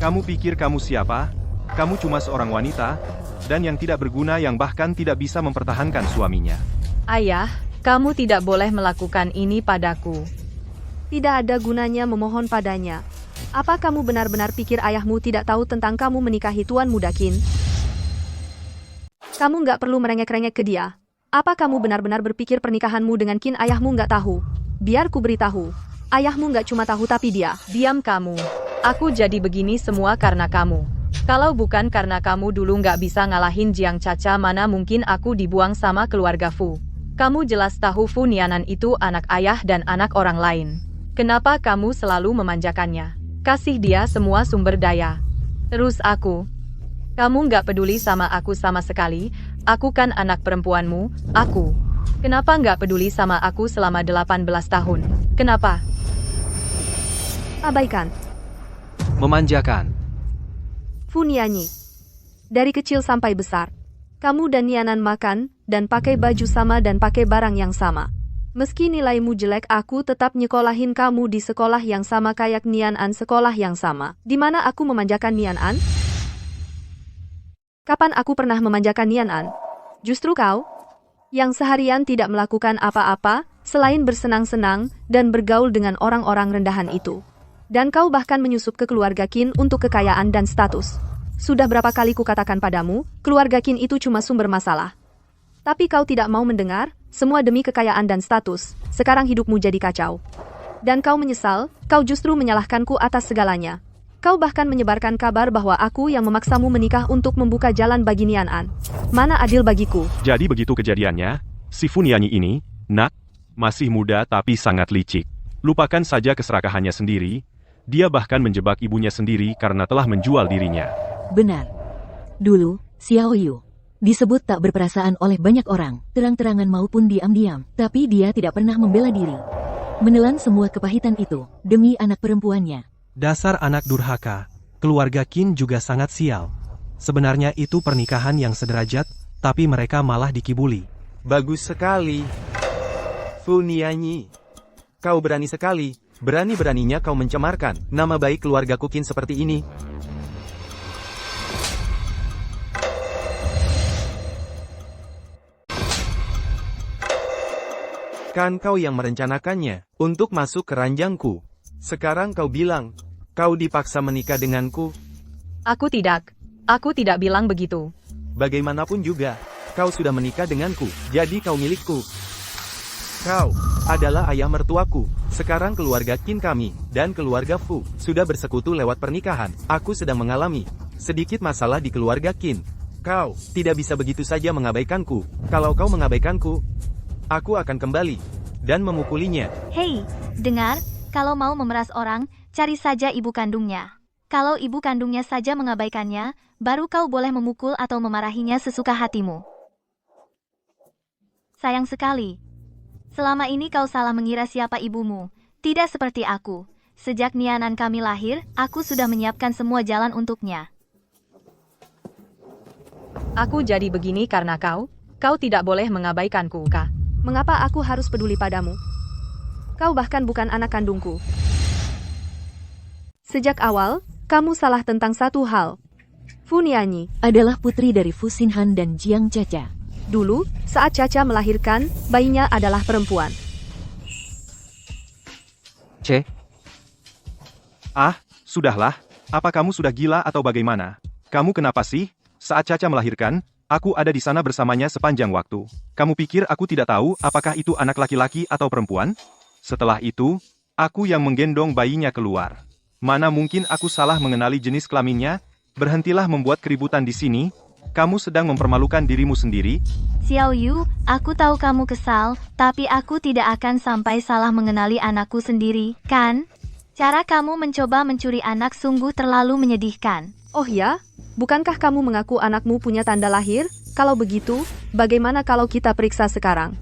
Kamu pikir kamu siapa? Kamu cuma seorang wanita, dan yang tidak berguna yang bahkan tidak bisa mempertahankan suaminya. Ayah, kamu tidak boleh melakukan ini padaku. Tidak ada gunanya memohon padanya. Apa kamu benar-benar pikir ayahmu tidak tahu tentang kamu menikahi Tuan Muda Qin? Kamu nggak perlu merengek-rengek ke dia. Apa kamu benar-benar berpikir pernikahanmu dengan Qin ayahmu nggak tahu? Biar ku beritahu. Ayahmu nggak cuma tahu tapi dia. Diam kamu. Aku jadi begini semua karena kamu. Kalau bukan karena kamu dulu nggak bisa ngalahin Jiang Caca, mana mungkin aku dibuang sama keluarga Fu. Kamu jelas tahu Fu Nianan itu anak ayah dan anak orang lain. Kenapa kamu selalu memanjakannya? Kasih dia semua sumber daya. Terus aku. Kamu nggak peduli sama aku sama sekali. Aku kan anak perempuanmu, aku. Kenapa nggak peduli sama aku selama 18 tahun? Kenapa? Abaikan. Memanjakan. Fu Nianyi. Dari kecil sampai besar, kamu dan Nianan makan, dan pakai baju sama dan pakai barang yang sama. Meski nilaimu jelek, aku tetap nyekolahin kamu di sekolah yang sama kayak Nian An sekolah yang sama. Di mana aku memanjakan Nian An? Kapan aku pernah memanjakan Nian An? Justru kau, yang seharian tidak melakukan apa-apa, selain bersenang-senang, dan bergaul dengan orang-orang rendahan itu. Dan kau bahkan menyusup ke keluarga Qin untuk kekayaan dan status. Sudah berapa kali kukatakan padamu, keluarga Qin itu cuma sumber masalah. Tapi kau tidak mau mendengar, semua demi kekayaan dan status. Sekarang hidupmu jadi kacau. Dan kau menyesal, kau justru menyalahkanku atas segalanya. Kau bahkan menyebarkan kabar bahwa aku yang memaksamu menikah untuk membuka jalan bagi Nian An. Mana adil bagiku? Jadi begitu kejadiannya, si Funianyi ini, nak, masih muda tapi sangat licik. Lupakan saja keserakahannya sendiri, dia bahkan menjebak ibunya sendiri karena telah menjual dirinya. Benar. Dulu, Xiao Yu disebut tak berperasaan oleh banyak orang, terang-terangan maupun diam-diam, tapi dia tidak pernah membela diri. Menelan semua kepahitan itu, demi anak perempuannya. Dasar anak durhaka, keluarga Qin juga sangat sial. Sebenarnya itu pernikahan yang sederajat, tapi mereka malah dikibuli. Bagus sekali. Funianyi. Kau berani sekali, berani-beraninya kau mencemarkan nama baik keluarga Qin seperti ini. Kan kau yang merencanakannya untuk masuk ke ranjangku. Sekarang kau bilang, kau dipaksa menikah denganku. Aku tidak bilang begitu. Bagaimanapun juga, kau sudah menikah denganku, jadi kau milikku. Kau adalah ayah mertuaku. Sekarang keluarga Qin kami dan keluarga Fu sudah bersekutu lewat pernikahan. Aku sedang mengalami sedikit masalah di keluarga Qin. Kau tidak bisa begitu saja mengabaikanku. Kalau kau mengabaikanku, aku akan kembali dan memukulinya. Hei, dengar, kalau mau memeras orang, cari saja ibu kandungnya. Kalau ibu kandungnya saja mengabaikannya, baru kau boleh memukul atau memarahinya sesuka hatimu. Sayang sekali. Selama ini kau salah mengira siapa ibumu. Tidak seperti aku. Sejak Nian An kami lahir, aku sudah menyiapkan semua jalan untuknya. Aku jadi begini karena kau tidak boleh mengabaikanku, Kak. Mengapa aku harus peduli padamu? Kau bahkan bukan anak kandungku. Sejak awal, kamu salah tentang satu hal. Funianyi adalah putri dari Fu Xinhan dan Jiang Caca. Dulu, saat Caca melahirkan, bayinya adalah perempuan. Sudahlah, apa kamu sudah gila atau bagaimana? Kamu kenapa sih? Saat Caca melahirkan, aku ada di sana bersamanya sepanjang waktu. Kamu pikir aku tidak tahu apakah itu anak laki-laki atau perempuan? Setelah itu, aku yang menggendong bayinya keluar. Mana mungkin aku salah mengenali jenis kelaminnya? Berhentilah membuat keributan di sini. Kamu sedang mempermalukan dirimu sendiri. Xiao Yu, aku tahu kamu kesal, tapi aku tidak akan sampai salah mengenali anakku sendiri, kan? Cara kamu mencoba mencuri anak sungguh terlalu menyedihkan. Oh ya? Bukankah kamu mengaku anakmu punya tanda lahir? Kalau begitu, bagaimana kalau kita periksa sekarang?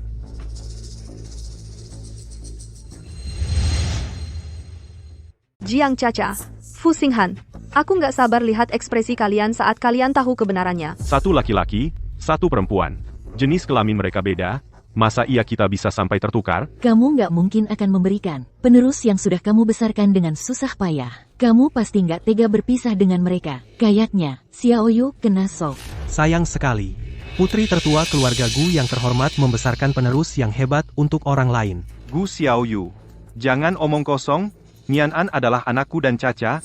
Jiang Caca, Fu Xinhan, aku nggak sabar lihat ekspresi kalian saat kalian tahu kebenarannya. Satu laki-laki, satu perempuan. Jenis kelamin mereka beda, masa iya kita bisa sampai tertukar? Kamu nggak mungkin akan memberikan penerus yang sudah kamu besarkan dengan susah payah. Kamu pasti nggak tega berpisah dengan mereka. Kayaknya, Xiao Yu kena sok. Sayang sekali. Putri tertua keluarga Gu yang terhormat membesarkan penerus yang hebat untuk orang lain. Gu Xiao Yu. Jangan omong kosong, Nian An adalah anakku dan Caca.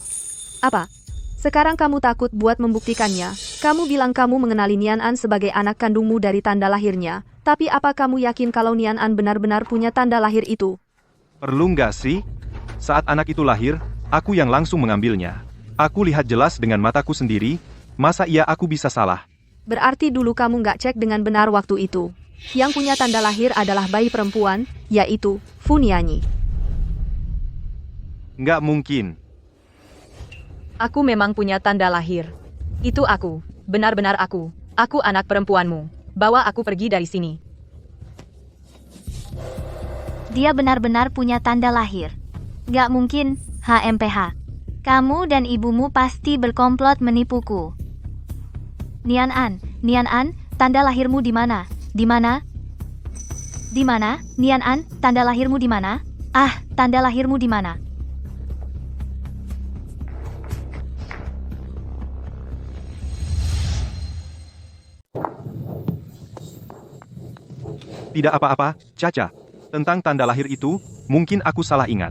Apa? Sekarang kamu takut buat membuktikannya. Kamu bilang kamu mengenali Nian An sebagai anak kandungmu dari tanda lahirnya. Tapi apa kamu yakin kalau Nian An benar-benar punya tanda lahir itu? Perlu nggak sih? Saat anak itu lahir, aku yang langsung mengambilnya. Aku lihat jelas dengan mataku sendiri, masa iya aku bisa salah? Berarti dulu kamu nggak cek dengan benar waktu itu. Yang punya tanda lahir adalah bayi perempuan, yaitu Funianyi. Nggak mungkin. Aku memang punya tanda lahir. Itu aku, benar-benar aku. Aku anak perempuanmu. Bawa aku pergi dari sini. Dia benar-benar punya tanda lahir. Gak mungkin, HMPH. Kamu dan ibumu pasti berkomplot menipuku. Nian An, tanda lahirmu di mana? Di mana? Di mana? Nian An, tanda lahirmu di mana? Tanda lahirmu di mana? Tidak apa-apa, Caca. Tentang tanda lahir itu, mungkin aku salah ingat.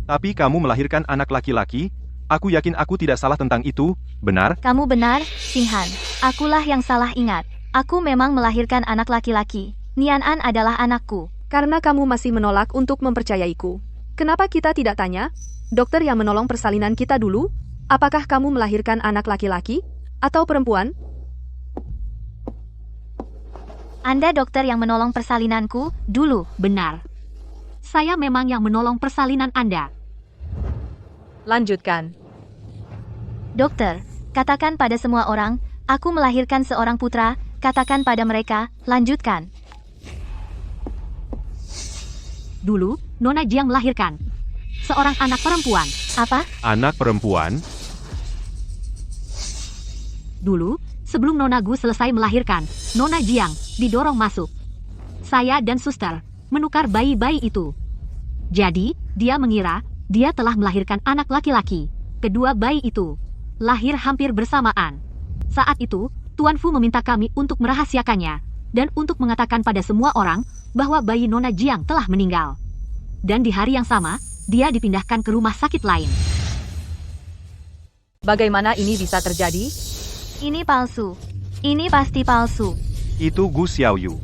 Tapi kamu melahirkan anak laki-laki, aku yakin aku tidak salah tentang itu, benar? Kamu benar, Xinhan. Akulah yang salah ingat. Aku memang melahirkan anak laki-laki. Nian An adalah anakku. Karena kamu masih menolak untuk mempercayaiku. Kenapa kita tidak tanya? Dokter yang menolong persalinan kita dulu? Apakah kamu melahirkan anak laki-laki? Atau perempuan? Anda dokter yang menolong persalinanku dulu. Benar. Saya memang yang menolong persalinan Anda. Lanjutkan. Dokter, katakan pada semua orang, aku melahirkan seorang putra, katakan pada mereka, lanjutkan. Dulu, Nona Jiang melahirkan seorang anak perempuan. Apa? Anak perempuan? Dulu, sebelum Nona Gu selesai melahirkan, Nona Jiang didorong masuk. Saya dan suster menukar bayi-bayi itu. Jadi, dia mengira dia telah melahirkan anak laki-laki. Kedua bayi itu lahir hampir bersamaan. Saat itu, Tuan Fu meminta kami untuk merahasiakannya dan untuk mengatakan pada semua orang bahwa bayi Nona Jiang telah meninggal. Dan di hari yang sama, dia dipindahkan ke rumah sakit lain. Bagaimana ini bisa terjadi? Ini palsu. Ini pasti palsu. Itu Gu Xiaoyu.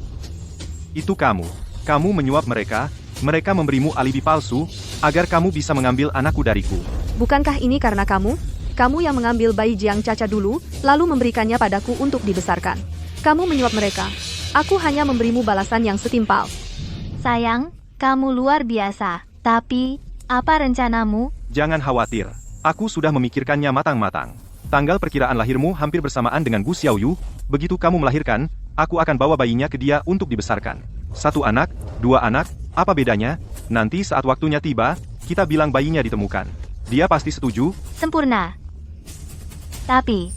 Itu kamu. Kamu menyuap mereka, mereka memberimu alibi palsu, agar kamu bisa mengambil anakku dariku. Bukankah ini karena kamu? Kamu yang mengambil bayi Jiang Caca dulu, lalu memberikannya padaku untuk dibesarkan. Kamu menyuap mereka. Aku hanya memberimu balasan yang setimpal. Sayang, kamu luar biasa. Tapi, apa rencanamu? Jangan khawatir, aku sudah memikirkannya matang-matang. Tanggal perkiraan lahirmu hampir bersamaan dengan Gu Xiaoyu. Begitu kamu melahirkan, aku akan bawa bayinya ke dia untuk dibesarkan. 1 anak, 2 anak, apa bedanya? Nanti saat waktunya tiba, kita bilang bayinya ditemukan. Dia pasti setuju. Sempurna. Tapi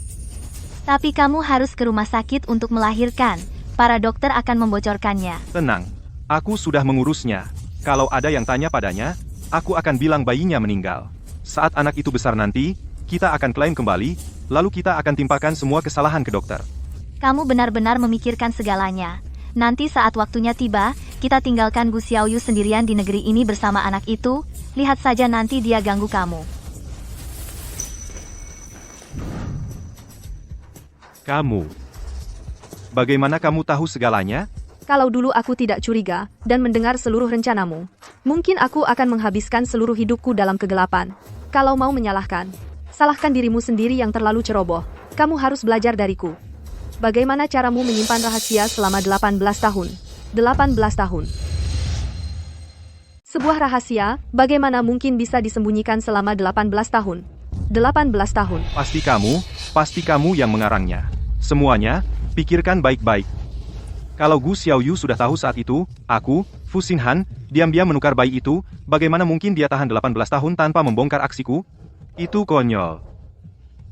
kamu harus ke rumah sakit untuk melahirkan. Para dokter akan membocorkannya. Tenang, aku sudah mengurusnya. Kalau ada yang tanya padanya, aku akan bilang bayinya meninggal. Saat anak itu besar nanti, kita akan klaim kembali, lalu kita akan timpakan semua kesalahan ke dokter. Kamu benar-benar memikirkan segalanya. Nanti saat waktunya tiba, kita tinggalkan Gu Xiaoyu sendirian di negeri ini bersama anak itu. Lihat saja nanti dia ganggu kamu. Kamu. Bagaimana kamu tahu segalanya? Kalau dulu aku tidak curiga dan mendengar seluruh rencanamu, mungkin aku akan menghabiskan seluruh hidupku dalam kegelapan. Kalau mau menyalahkan, salahkan dirimu sendiri yang terlalu ceroboh. Kamu harus belajar dariku. Bagaimana caramu menyimpan rahasia selama 18 tahun? 18 tahun. Sebuah rahasia, bagaimana mungkin bisa disembunyikan selama 18 tahun? 18 tahun. Pasti kamu yang mengarangnya. Semuanya, pikirkan baik-baik. Kalau Gu Xiaoyu sudah tahu saat itu, aku, Fu Xinhan, diam-diam menukar bayi itu, bagaimana mungkin dia tahan 18 tahun tanpa membongkar aksiku? Itu konyol.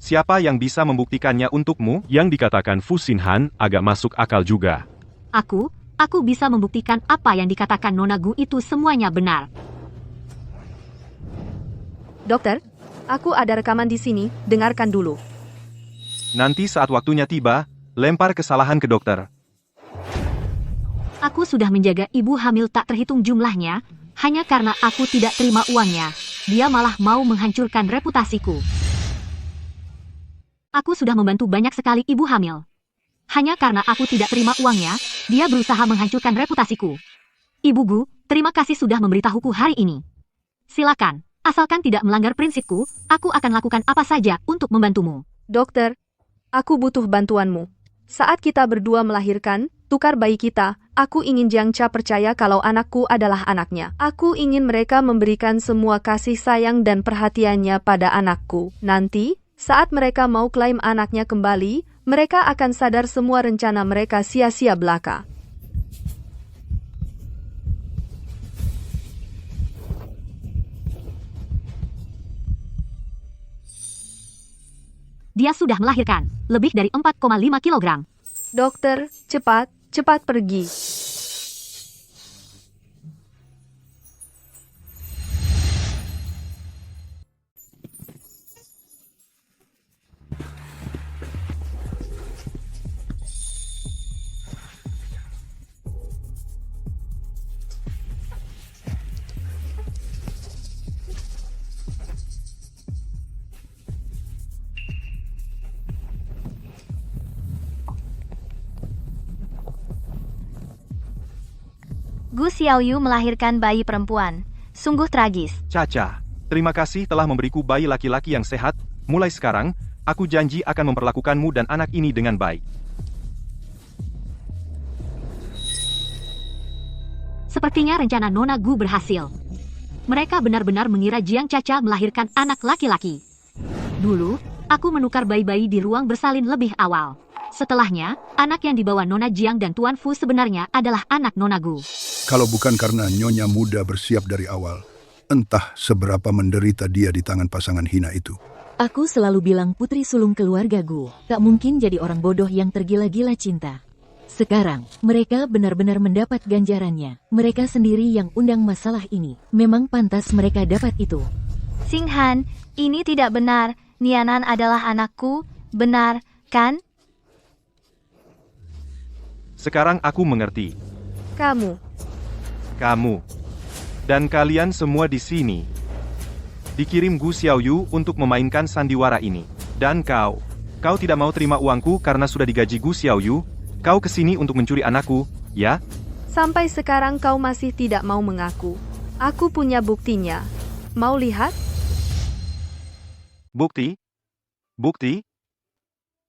Siapa yang bisa membuktikannya untukmu? Yang dikatakan Fu Xinhan agak masuk akal juga. Aku bisa membuktikan apa yang dikatakan Nona Gu itu semuanya benar. Dokter, aku ada rekaman di sini, dengarkan dulu. Nanti saat waktunya tiba, lempar kesalahan ke dokter. Aku sudah menjaga ibu hamil tak terhitung jumlahnya, hanya karena aku tidak terima uangnya. Dia malah mau menghancurkan reputasiku. Aku sudah membantu banyak sekali ibu hamil. Hanya karena aku tidak terima uangnya, dia berusaha menghancurkan reputasiku. Ibu Gu, terima kasih sudah memberitahuku hari ini. Silakan, asalkan tidak melanggar prinsipku, aku akan lakukan apa saja untuk membantumu. Dokter, aku butuh bantuanmu. Saat kita berdua melahirkan, tukar bayi kita, aku ingin Jiang Cha percaya kalau anakku adalah anaknya. Aku ingin mereka memberikan semua kasih sayang dan perhatiannya pada anakku. Nanti, saat mereka mau klaim anaknya kembali, mereka akan sadar semua rencana mereka sia-sia belaka. Dia sudah melahirkan lebih dari 4,5 kilogram. Dokter, cepat pergi. Gu Xiaoyu melahirkan bayi perempuan. Sungguh tragis. Caca, terima kasih telah memberiku bayi laki-laki yang sehat. Mulai sekarang, aku janji akan memperlakukanmu dan anak ini dengan baik. Sepertinya rencana Nona Gu berhasil. Mereka benar-benar mengira Jiang Caca melahirkan anak laki-laki. Dulu, aku menukar bayi-bayi di ruang bersalin lebih awal. Setelahnya, anak yang dibawa Nona Jiang dan Tuan Fu sebenarnya adalah anak Nona Gu. Kalau bukan karena Nyonya Muda bersiap dari awal, entah seberapa menderita dia di tangan pasangan hina itu. Aku selalu bilang putri sulung keluarga Gu tak mungkin jadi orang bodoh yang tergila-gila cinta. Sekarang, mereka benar-benar mendapat ganjarannya. Mereka sendiri yang undang masalah ini. Memang pantas mereka dapat itu. Xing Han, ini tidak benar. Nianan adalah anakku, benar, kan? Sekarang aku mengerti. Kamu. Dan kalian semua di sini. Dikirim Gu Xiaoyu untuk memainkan sandiwara ini. Dan kau tidak mau terima uangku karena sudah digaji Gu Xiaoyu. Kau kesini untuk mencuri anakku, ya? Sampai sekarang kau masih tidak mau mengaku. Aku punya buktinya. Mau lihat? Bukti?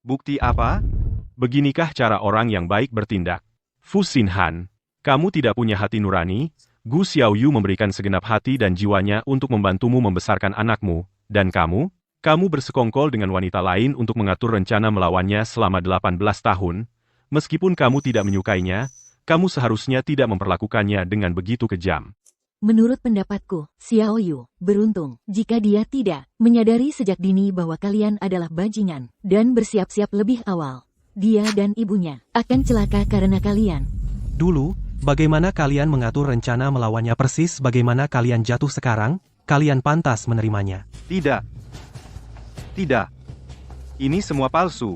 Bukti apa? Beginikah cara orang yang baik bertindak? Fu Xinhan, kamu tidak punya hati nurani? Gu Xiaoyu memberikan segenap hati dan jiwanya untuk membantumu membesarkan anakmu, dan kamu bersekongkol dengan wanita lain untuk mengatur rencana melawannya selama 18 tahun. Meskipun kamu tidak menyukainya, kamu seharusnya tidak memperlakukannya dengan begitu kejam. Menurut pendapatku, Xiaoyu beruntung jika dia tidak menyadari sejak dini bahwa kalian adalah bajingan dan bersiap-siap lebih awal. Dia dan ibunya akan celaka karena kalian. Dulu, bagaimana kalian mengatur rencana melawannya persis bagaimana kalian jatuh sekarang? Kalian pantas menerimanya. Tidak. Ini semua palsu.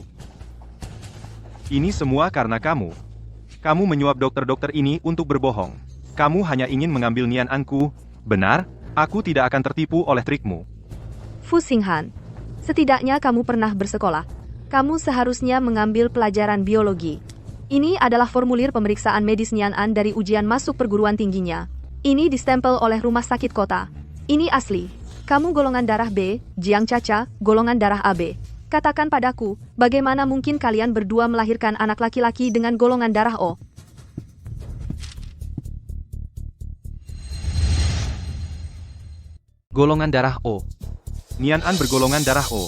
Ini semua karena kamu. Kamu menyuap dokter-dokter ini untuk berbohong. Kamu hanya ingin mengambil niananku. Benar, aku tidak akan tertipu oleh trikmu. Fu Xinghan, setidaknya kamu pernah bersekolah. Kamu seharusnya mengambil pelajaran biologi. Ini adalah formulir pemeriksaan medis Nian-an dari ujian masuk perguruan tingginya. Ini distempel oleh rumah sakit kota. Ini asli. Kamu golongan darah B, Jiang Caca, golongan darah AB. Katakan padaku, bagaimana mungkin kalian berdua melahirkan anak laki-laki dengan golongan darah O? Golongan darah O. Nian-an bergolongan darah O.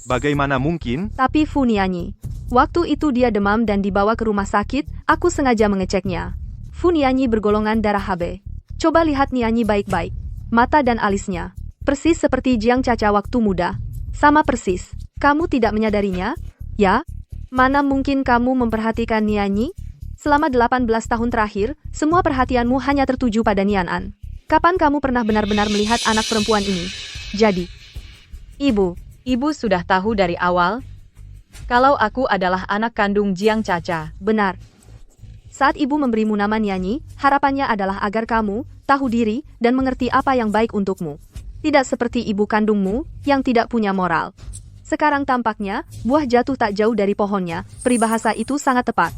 Bagaimana mungkin? Tapi Fu Nianyi, waktu itu dia demam dan dibawa ke rumah sakit, aku sengaja mengeceknya. Fu Nianyi bergolongan darah HB. Coba lihat Nianyi baik-baik. Mata dan alisnya. Persis seperti Jiang Caca waktu muda. Sama persis. Kamu tidak menyadarinya? Ya? Mana mungkin kamu memperhatikan Nianyi? Selama 18 tahun terakhir, semua perhatianmu hanya tertuju pada Nian-an. Kapan kamu pernah benar-benar melihat anak perempuan ini? Jadi, Ibu sudah tahu dari awal kalau aku adalah anak kandung Jiang Caca. Benar. Saat ibu memberimu nama Nianyi, harapannya adalah agar kamu tahu diri dan mengerti apa yang baik untukmu. Tidak seperti ibu kandungmu yang tidak punya moral. Sekarang tampaknya, buah jatuh tak jauh dari pohonnya. Peribahasa itu sangat tepat.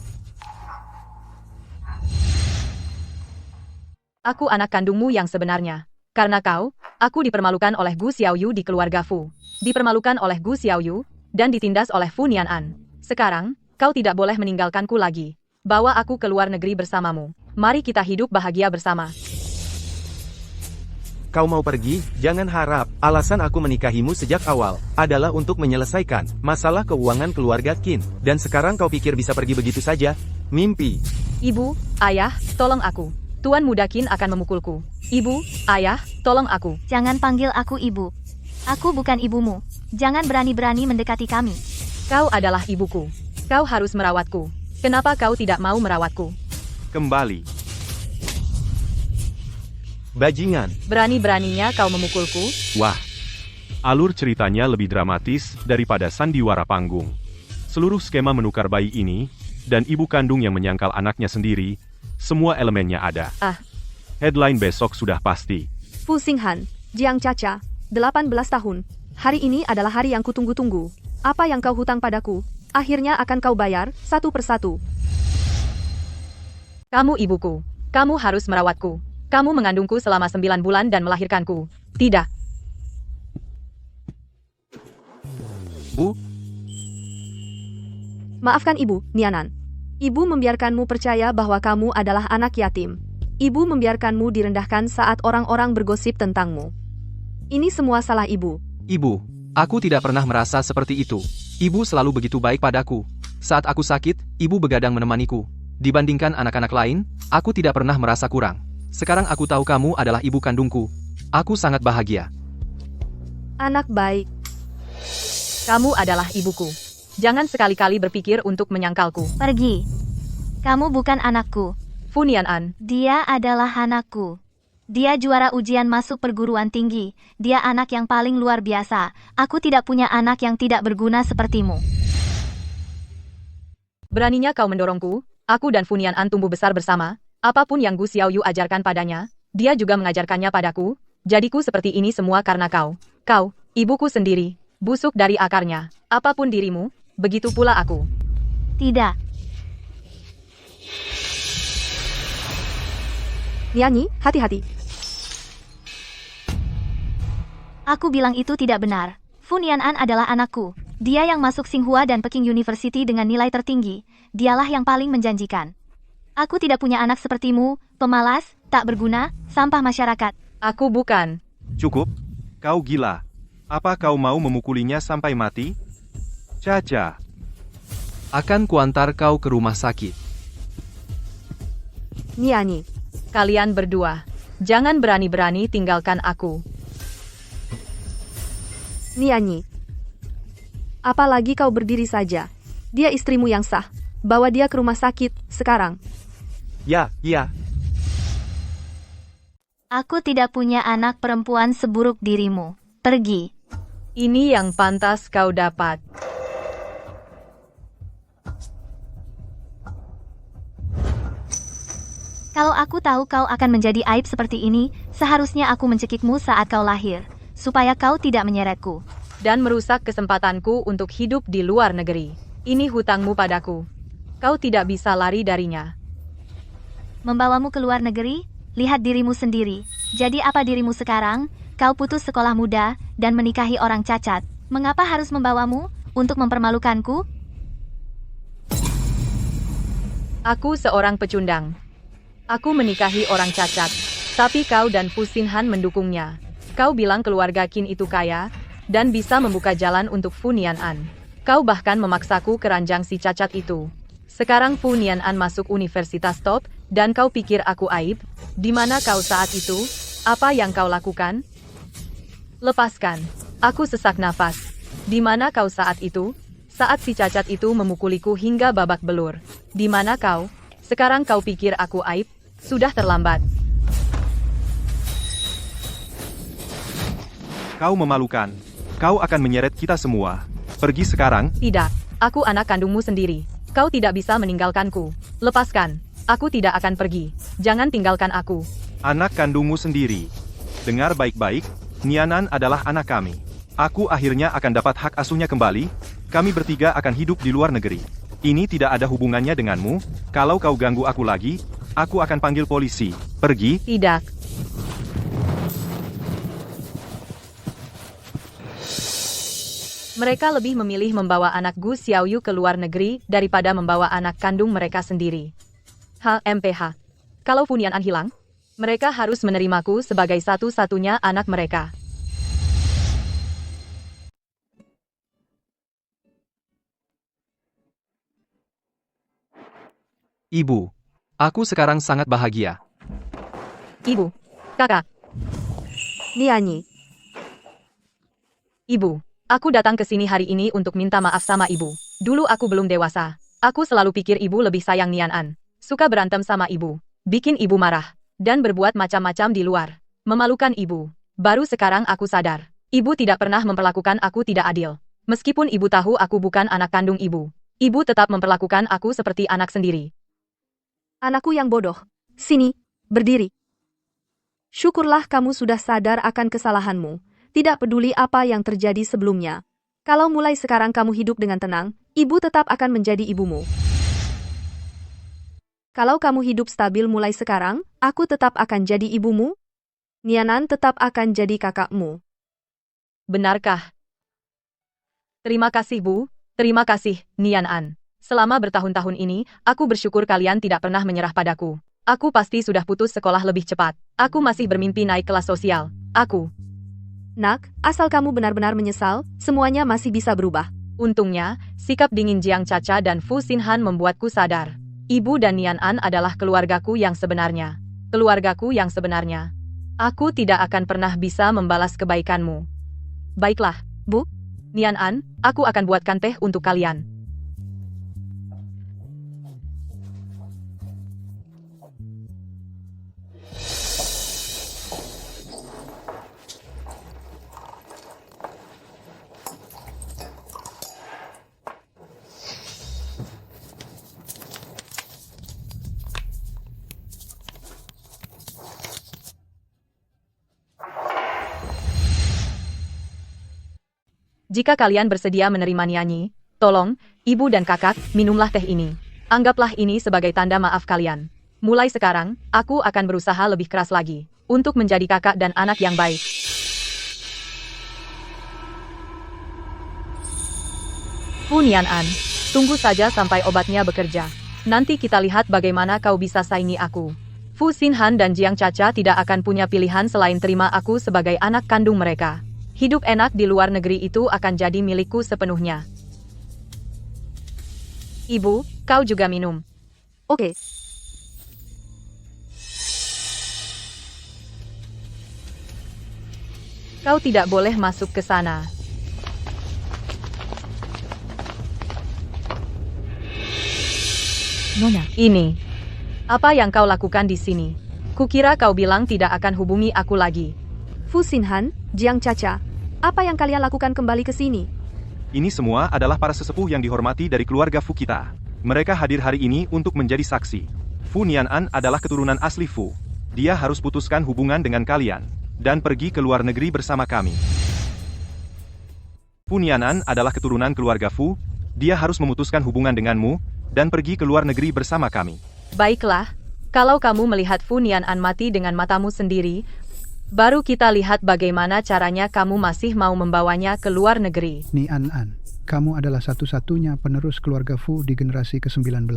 Aku anak kandungmu yang sebenarnya. Karena aku dipermalukan oleh Gu Xiaoyu di keluarga Fu. Dipermalukan oleh Gu Xiaoyu, dan ditindas oleh Fu Nian-an. Sekarang, kau tidak boleh meninggalkanku lagi. Bawa aku ke luar negeri bersamamu. Mari kita hidup bahagia bersama. Kau mau pergi? Jangan harap. Alasan aku menikahimu sejak awal adalah untuk menyelesaikan masalah keuangan keluarga Qin. Dan sekarang kau pikir bisa pergi begitu saja? Mimpi. Ibu, ayah, tolong aku. Tuan Muda Qin akan memukulku. Ibu, ayah, tolong aku. Jangan panggil aku ibu. Aku bukan ibumu. Jangan berani-berani mendekati kami. Kau adalah ibuku. Kau harus merawatku. Kenapa kau tidak mau merawatku? Kembali. Bajingan. Berani-beraninya kau memukulku? Wah, alur ceritanya lebih dramatis daripada sandiwara panggung. Seluruh skema menukar bayi ini, dan ibu kandung yang menyangkal anaknya sendiri, semua elemennya ada. Headline besok sudah pasti. Fu Xinghan, Jiang Caca, 18 tahun. Hari ini adalah hari yang kutunggu-tunggu. Apa yang kau hutang padaku, akhirnya akan kau bayar, satu persatu. Kamu ibuku. Kamu harus merawatku. Kamu mengandungku selama 9 bulan dan melahirkanku. Tidak. Bu, Maafkan Ibu, Nianan. Ibu membiarkanmu percaya bahwa kamu adalah anak yatim. Ibu membiarkanmu direndahkan saat orang-orang bergosip tentangmu. Ini semua salah Ibu. Ibu, aku tidak pernah merasa seperti itu. Ibu selalu begitu baik padaku. Saat aku sakit, Ibu begadang menemaniku. Dibandingkan anak-anak lain, aku tidak pernah merasa kurang. Sekarang aku tahu kamu adalah ibu kandungku. Aku sangat bahagia. Anak baik. Kamu adalah ibuku. Jangan sekali-kali berpikir untuk menyangkalku. Pergi. Kamu bukan anakku. Fu Nianan, Dia adalah anakku. Dia juara ujian masuk perguruan tinggi. Dia anak yang paling luar biasa. Aku tidak punya anak yang tidak berguna sepertimu. beraninya kau mendorongku. Aku dan Fu Nianan tumbuh besar bersama. Apapun yang Gu Xiaoyu ajarkan padanya, dia juga mengajarkannya padaku. Jadiku seperti ini semua karena kau. Kau, ibuku sendiri, busuk dari akarnya. Apapun dirimu, begitu pula aku. Tidak. Nianyi, hati-hati. Aku bilang itu tidak benar. Fu Nianan adalah anakku. Dia yang masuk Tsinghua dan Peking University dengan nilai tertinggi. Dialah yang paling menjanjikan. Aku tidak punya anak sepertimu, pemalas, tak berguna, sampah masyarakat. Aku bukan. Cukup. Kau gila. Apa kau mau memukulinya sampai mati? Caca. Akan kuantar kau ke rumah sakit. Nianyi, Kalian berdua, jangan berani-berani tinggalkan aku. Nianyi. Apalagi kau berdiri saja. Dia istrimu yang sah. Bawa dia ke rumah sakit, sekarang. Ya, iya. Aku tidak punya anak perempuan seburuk dirimu. Pergi. Ini yang pantas kau dapat. Kalau aku tahu kau akan menjadi aib seperti ini, seharusnya aku mencekikmu saat kau lahir, supaya kau tidak menyeretku. Dan merusak kesempatanku untuk hidup di luar negeri. Ini hutangmu padaku. Kau tidak bisa lari darinya. Membawamu ke luar negeri? Lihat dirimu sendiri. Jadi apa dirimu sekarang? Kau putus sekolah muda dan menikahi orang cacat. Mengapa harus membawamu? Untuk mempermalukanku? Aku seorang pecundang. Aku menikahi orang cacat. Tapi kau dan Fu Xinhan mendukungnya. Kau bilang keluarga Qin itu kaya dan bisa membuka jalan untuk Fu Nianan. Kau bahkan memaksaku ke ranjang si cacat itu. Sekarang Fu Nianan masuk universitas top, dan kau pikir aku aib? Di mana kau saat itu? Apa yang kau lakukan? Lepaskan. Aku sesak nafas. Di mana kau saat itu? Saat si cacat itu memukuliku hingga babak belur. Di mana kau? Sekarang kau pikir aku aib? Sudah terlambat. Kau memalukan. Kau akan menyeret kita semua. Pergi sekarang. Tidak. Aku anak kandungmu sendiri. Kau tidak bisa meninggalkanku. Lepaskan. Aku tidak akan pergi. Jangan tinggalkan aku. Anak kandungmu sendiri. Dengar baik-baik, Nianan adalah anak kami. Aku akhirnya akan dapat hak asuhnya kembali. Kami bertiga akan hidup di luar negeri. Ini tidak ada hubungannya denganmu. Kalau kau ganggu aku lagi, aku akan panggil polisi. Pergi. Tidak. Mereka lebih memilih membawa anak Gu Xiaoyu ke luar negeri daripada membawa anak kandung mereka sendiri. HMPH. Kalau Fu Nianan hilang, mereka harus menerimaku sebagai satu-satunya anak mereka. Ibu, aku sekarang sangat bahagia. Ibu. Kakak. Nianyi, Ibu. Aku datang ke sini hari ini untuk minta maaf sama ibu. Dulu aku belum dewasa. Aku selalu pikir ibu lebih sayang Nianan. Suka berantem sama ibu. Bikin ibu marah. Dan berbuat macam-macam di luar. Memalukan ibu. Baru sekarang aku sadar. Ibu tidak pernah memperlakukan aku tidak adil. Meskipun ibu tahu aku bukan anak kandung ibu. Ibu tetap memperlakukan aku seperti anak sendiri. anakku yang bodoh. Sini, berdiri. Syukurlah kamu sudah sadar akan kesalahanmu. Tidak peduli apa yang terjadi sebelumnya. Kalau mulai sekarang kamu hidup dengan tenang, ibu tetap akan menjadi ibumu. Kalau kamu hidup stabil mulai sekarang, aku tetap akan jadi ibumu. Nianan tetap akan jadi kakakmu. Benarkah? Terima kasih, Bu. Terima kasih, Nian An. Selama bertahun-tahun ini, aku bersyukur kalian tidak pernah menyerah padaku. Aku pasti sudah putus sekolah lebih cepat. Aku masih bermimpi naik kelas sosial. Aku. Nak, asal kamu benar-benar menyesal, semuanya masih bisa berubah. Untungnya, sikap dingin Jiang Caca dan Fu Xinhan membuatku sadar. Ibu dan Nian An adalah keluargaku yang sebenarnya. Keluargaku yang sebenarnya. Aku tidak akan pernah bisa membalas kebaikanmu. Baiklah, Bu. Nian An, aku akan buatkan teh untuk kalian. Jika kalian bersedia menerima Nianyi, tolong, ibu dan kakak, minumlah teh ini. Anggaplah ini sebagai tanda maaf kalian. Mulai sekarang, aku akan berusaha lebih keras lagi untuk menjadi kakak dan anak yang baik. Fu Nian An, tunggu saja sampai obatnya bekerja. Nanti kita lihat bagaimana kau bisa saingi aku. Fu Xinhan dan Jiang Caca tidak akan punya pilihan selain terima aku sebagai anak kandung mereka. Hidup enak di luar negeri itu akan jadi milikku sepenuhnya. Ibu, kau juga minum. Oke. Kau tidak boleh masuk ke sana. Nona, Ini. Apa yang kau lakukan di sini? Kukira kau bilang tidak akan hubungi aku lagi. Fu Xinhan, Jiang Caca, apa yang kalian lakukan kembali ke sini? Ini semua adalah para sesepuh yang dihormati dari keluarga Fu kita. Mereka hadir hari ini untuk menjadi saksi. Fu Nian An adalah keturunan asli Fu. Dia harus putuskan hubungan dengan kalian dan pergi ke luar negeri bersama kami. Fu Nian An adalah keturunan keluarga Fu. Dia harus memutuskan hubungan denganmu dan pergi ke luar negeri bersama kami. Baiklah, kalau kamu melihat Fu Nian An mati dengan matamu sendiri, baru kita lihat bagaimana caranya kamu masih mau membawanya ke luar negeri. Nian An, kamu adalah satu-satunya penerus keluarga Fu di generasi ke-19.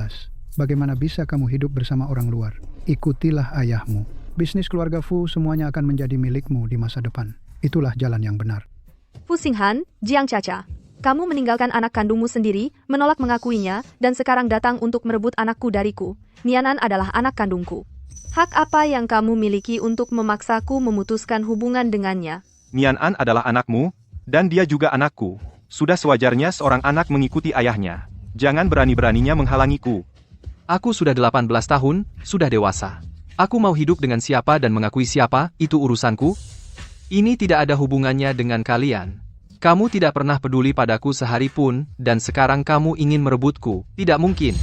Bagaimana bisa kamu hidup bersama orang luar? Ikutilah ayahmu. Bisnis keluarga Fu semuanya akan menjadi milikmu di masa depan. Itulah jalan yang benar. Fu Xinhan, Jiang Caca, kamu meninggalkan anak kandungmu sendiri, menolak mengakuinya, dan sekarang datang untuk merebut anakku dariku. Nianan adalah anak kandungku. Hak apa yang kamu miliki untuk memaksaku memutuskan hubungan dengannya? Nian An adalah anakmu, dan dia juga anakku. Sudah sewajarnya seorang anak mengikuti ayahnya. Jangan berani-beraninya menghalangiku. Aku sudah 18 tahun, sudah dewasa. Aku mau hidup dengan siapa dan mengakui siapa, itu urusanku. Ini tidak ada hubungannya dengan kalian. Kamu tidak pernah peduli padaku sehari pun, dan sekarang kamu ingin merebutku. Tidak mungkin.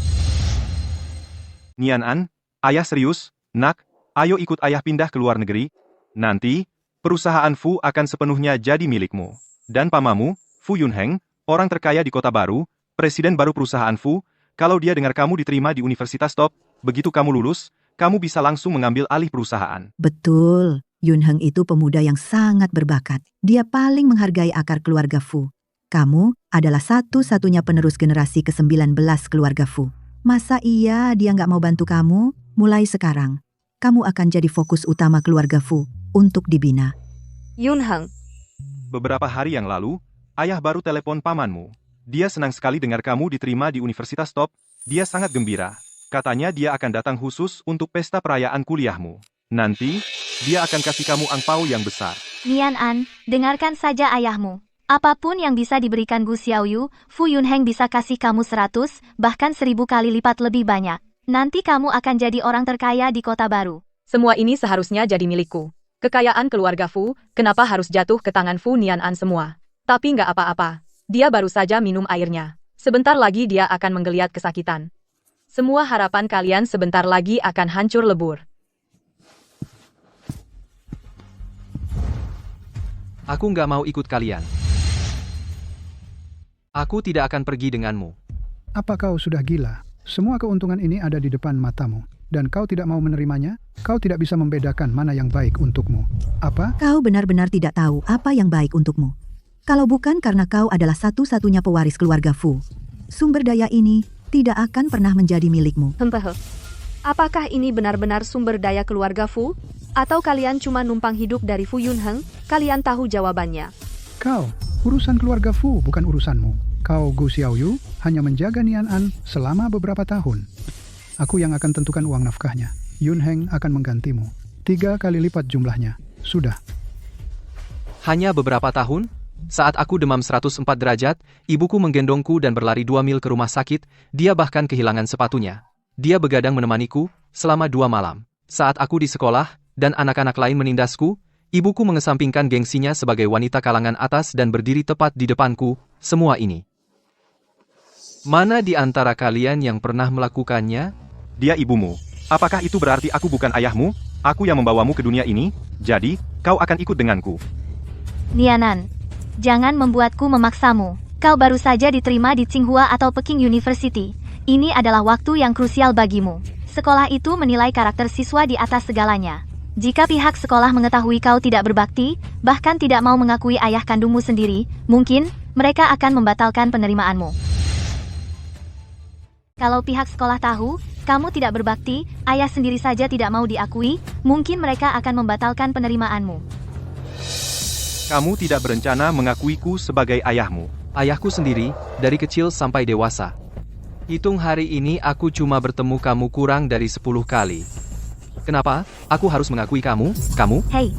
Nian An, ayah serius. Nak, ayo ikut ayah pindah ke luar negeri. Nanti, perusahaan Fu akan sepenuhnya jadi milikmu. Dan pamamu, Fu Yunheng, orang terkaya di kota baru, presiden baru perusahaan Fu, kalau dia dengar kamu diterima di Universitas Top, begitu kamu lulus, kamu bisa langsung mengambil alih perusahaan. betul. Yunheng itu pemuda yang sangat berbakat. Dia paling menghargai akar keluarga Fu. Kamu adalah satu-satunya penerus generasi ke-19 keluarga Fu. Masa iya dia nggak mau bantu kamu? Mulai sekarang, kamu akan jadi fokus utama keluarga Fu untuk dibina. Yunheng, Beberapa hari yang lalu, ayah baru telepon pamanmu. Dia senang sekali dengar kamu diterima di Universitas Top. Dia sangat gembira. Katanya dia akan datang khusus untuk pesta perayaan kuliahmu. Nanti, dia akan kasih kamu angpau yang besar. Nian An, dengarkan saja ayahmu. Apapun yang bisa diberikan Gu Xiaoyu, Fu Yunheng bisa kasih kamu 100, bahkan 1000 kali lipat lebih banyak. Nanti kamu akan jadi orang terkaya di kota baru. Semua ini seharusnya jadi milikku. Kekayaan keluarga Fu, kenapa harus jatuh ke tangan Fu Nian An semua? Tapi nggak apa-apa. Dia baru saja minum airnya. Sebentar lagi dia akan menggeliat kesakitan. Semua harapan kalian sebentar lagi akan hancur lebur. Aku nggak mau ikut kalian. Aku tidak akan pergi denganmu. Apa kau sudah gila? Semua keuntungan ini ada di depan matamu, dan kau tidak mau menerimanya. Kau tidak bisa membedakan mana yang baik untukmu. Apa? Kau benar-benar tidak tahu apa yang baik untukmu. Kalau bukan karena kau adalah satu-satunya pewaris keluarga Fu, sumber daya ini tidak akan pernah menjadi milikmu. Apakah ini benar-benar sumber daya keluarga Fu? Atau kalian cuma numpang hidup dari Fu Yunheng? Kalian tahu jawabannya. Kau, urusan keluarga Fu bukan urusanmu. Kau Gu Xiaoyu hanya menjaga Nian An selama beberapa tahun. Aku yang akan tentukan uang nafkahnya. Yun Heng akan menggantimu. 3 kali lipat jumlahnya. Sudah. Hanya beberapa tahun? Saat aku demam 104 derajat, ibuku menggendongku dan berlari 2 mil ke rumah sakit, dia bahkan kehilangan sepatunya. Dia begadang menemaniku selama 2 malam. Saat aku di sekolah, dan anak-anak lain menindasku, ibuku mengesampingkan gengsinya sebagai wanita kalangan atas dan berdiri tepat di depanku, semua ini. Mana di antara kalian yang pernah melakukannya? Dia ibumu. Apakah itu berarti aku bukan ayahmu? Aku yang membawamu ke dunia ini, jadi, kau akan ikut denganku. Nianan, jangan membuatku memaksamu. Kau baru saja diterima di Tsinghua atau Peking University. Ini adalah waktu yang krusial bagimu. Sekolah itu menilai karakter siswa di atas segalanya. Jika pihak sekolah mengetahui kau tidak berbakti, bahkan tidak mau mengakui ayah kandungmu sendiri, mungkin mereka akan membatalkan penerimaanmu. Kalau pihak sekolah tahu, kamu tidak berbakti, ayah sendiri saja tidak mau diakui, mungkin mereka akan membatalkan penerimaanmu. Kamu tidak berencana mengakuiku sebagai ayahmu. Ayahku sendiri, dari kecil sampai dewasa. Hitung hari ini aku cuma bertemu kamu kurang dari 10 kali. Kenapa? Aku harus mengakui kamu? Hei.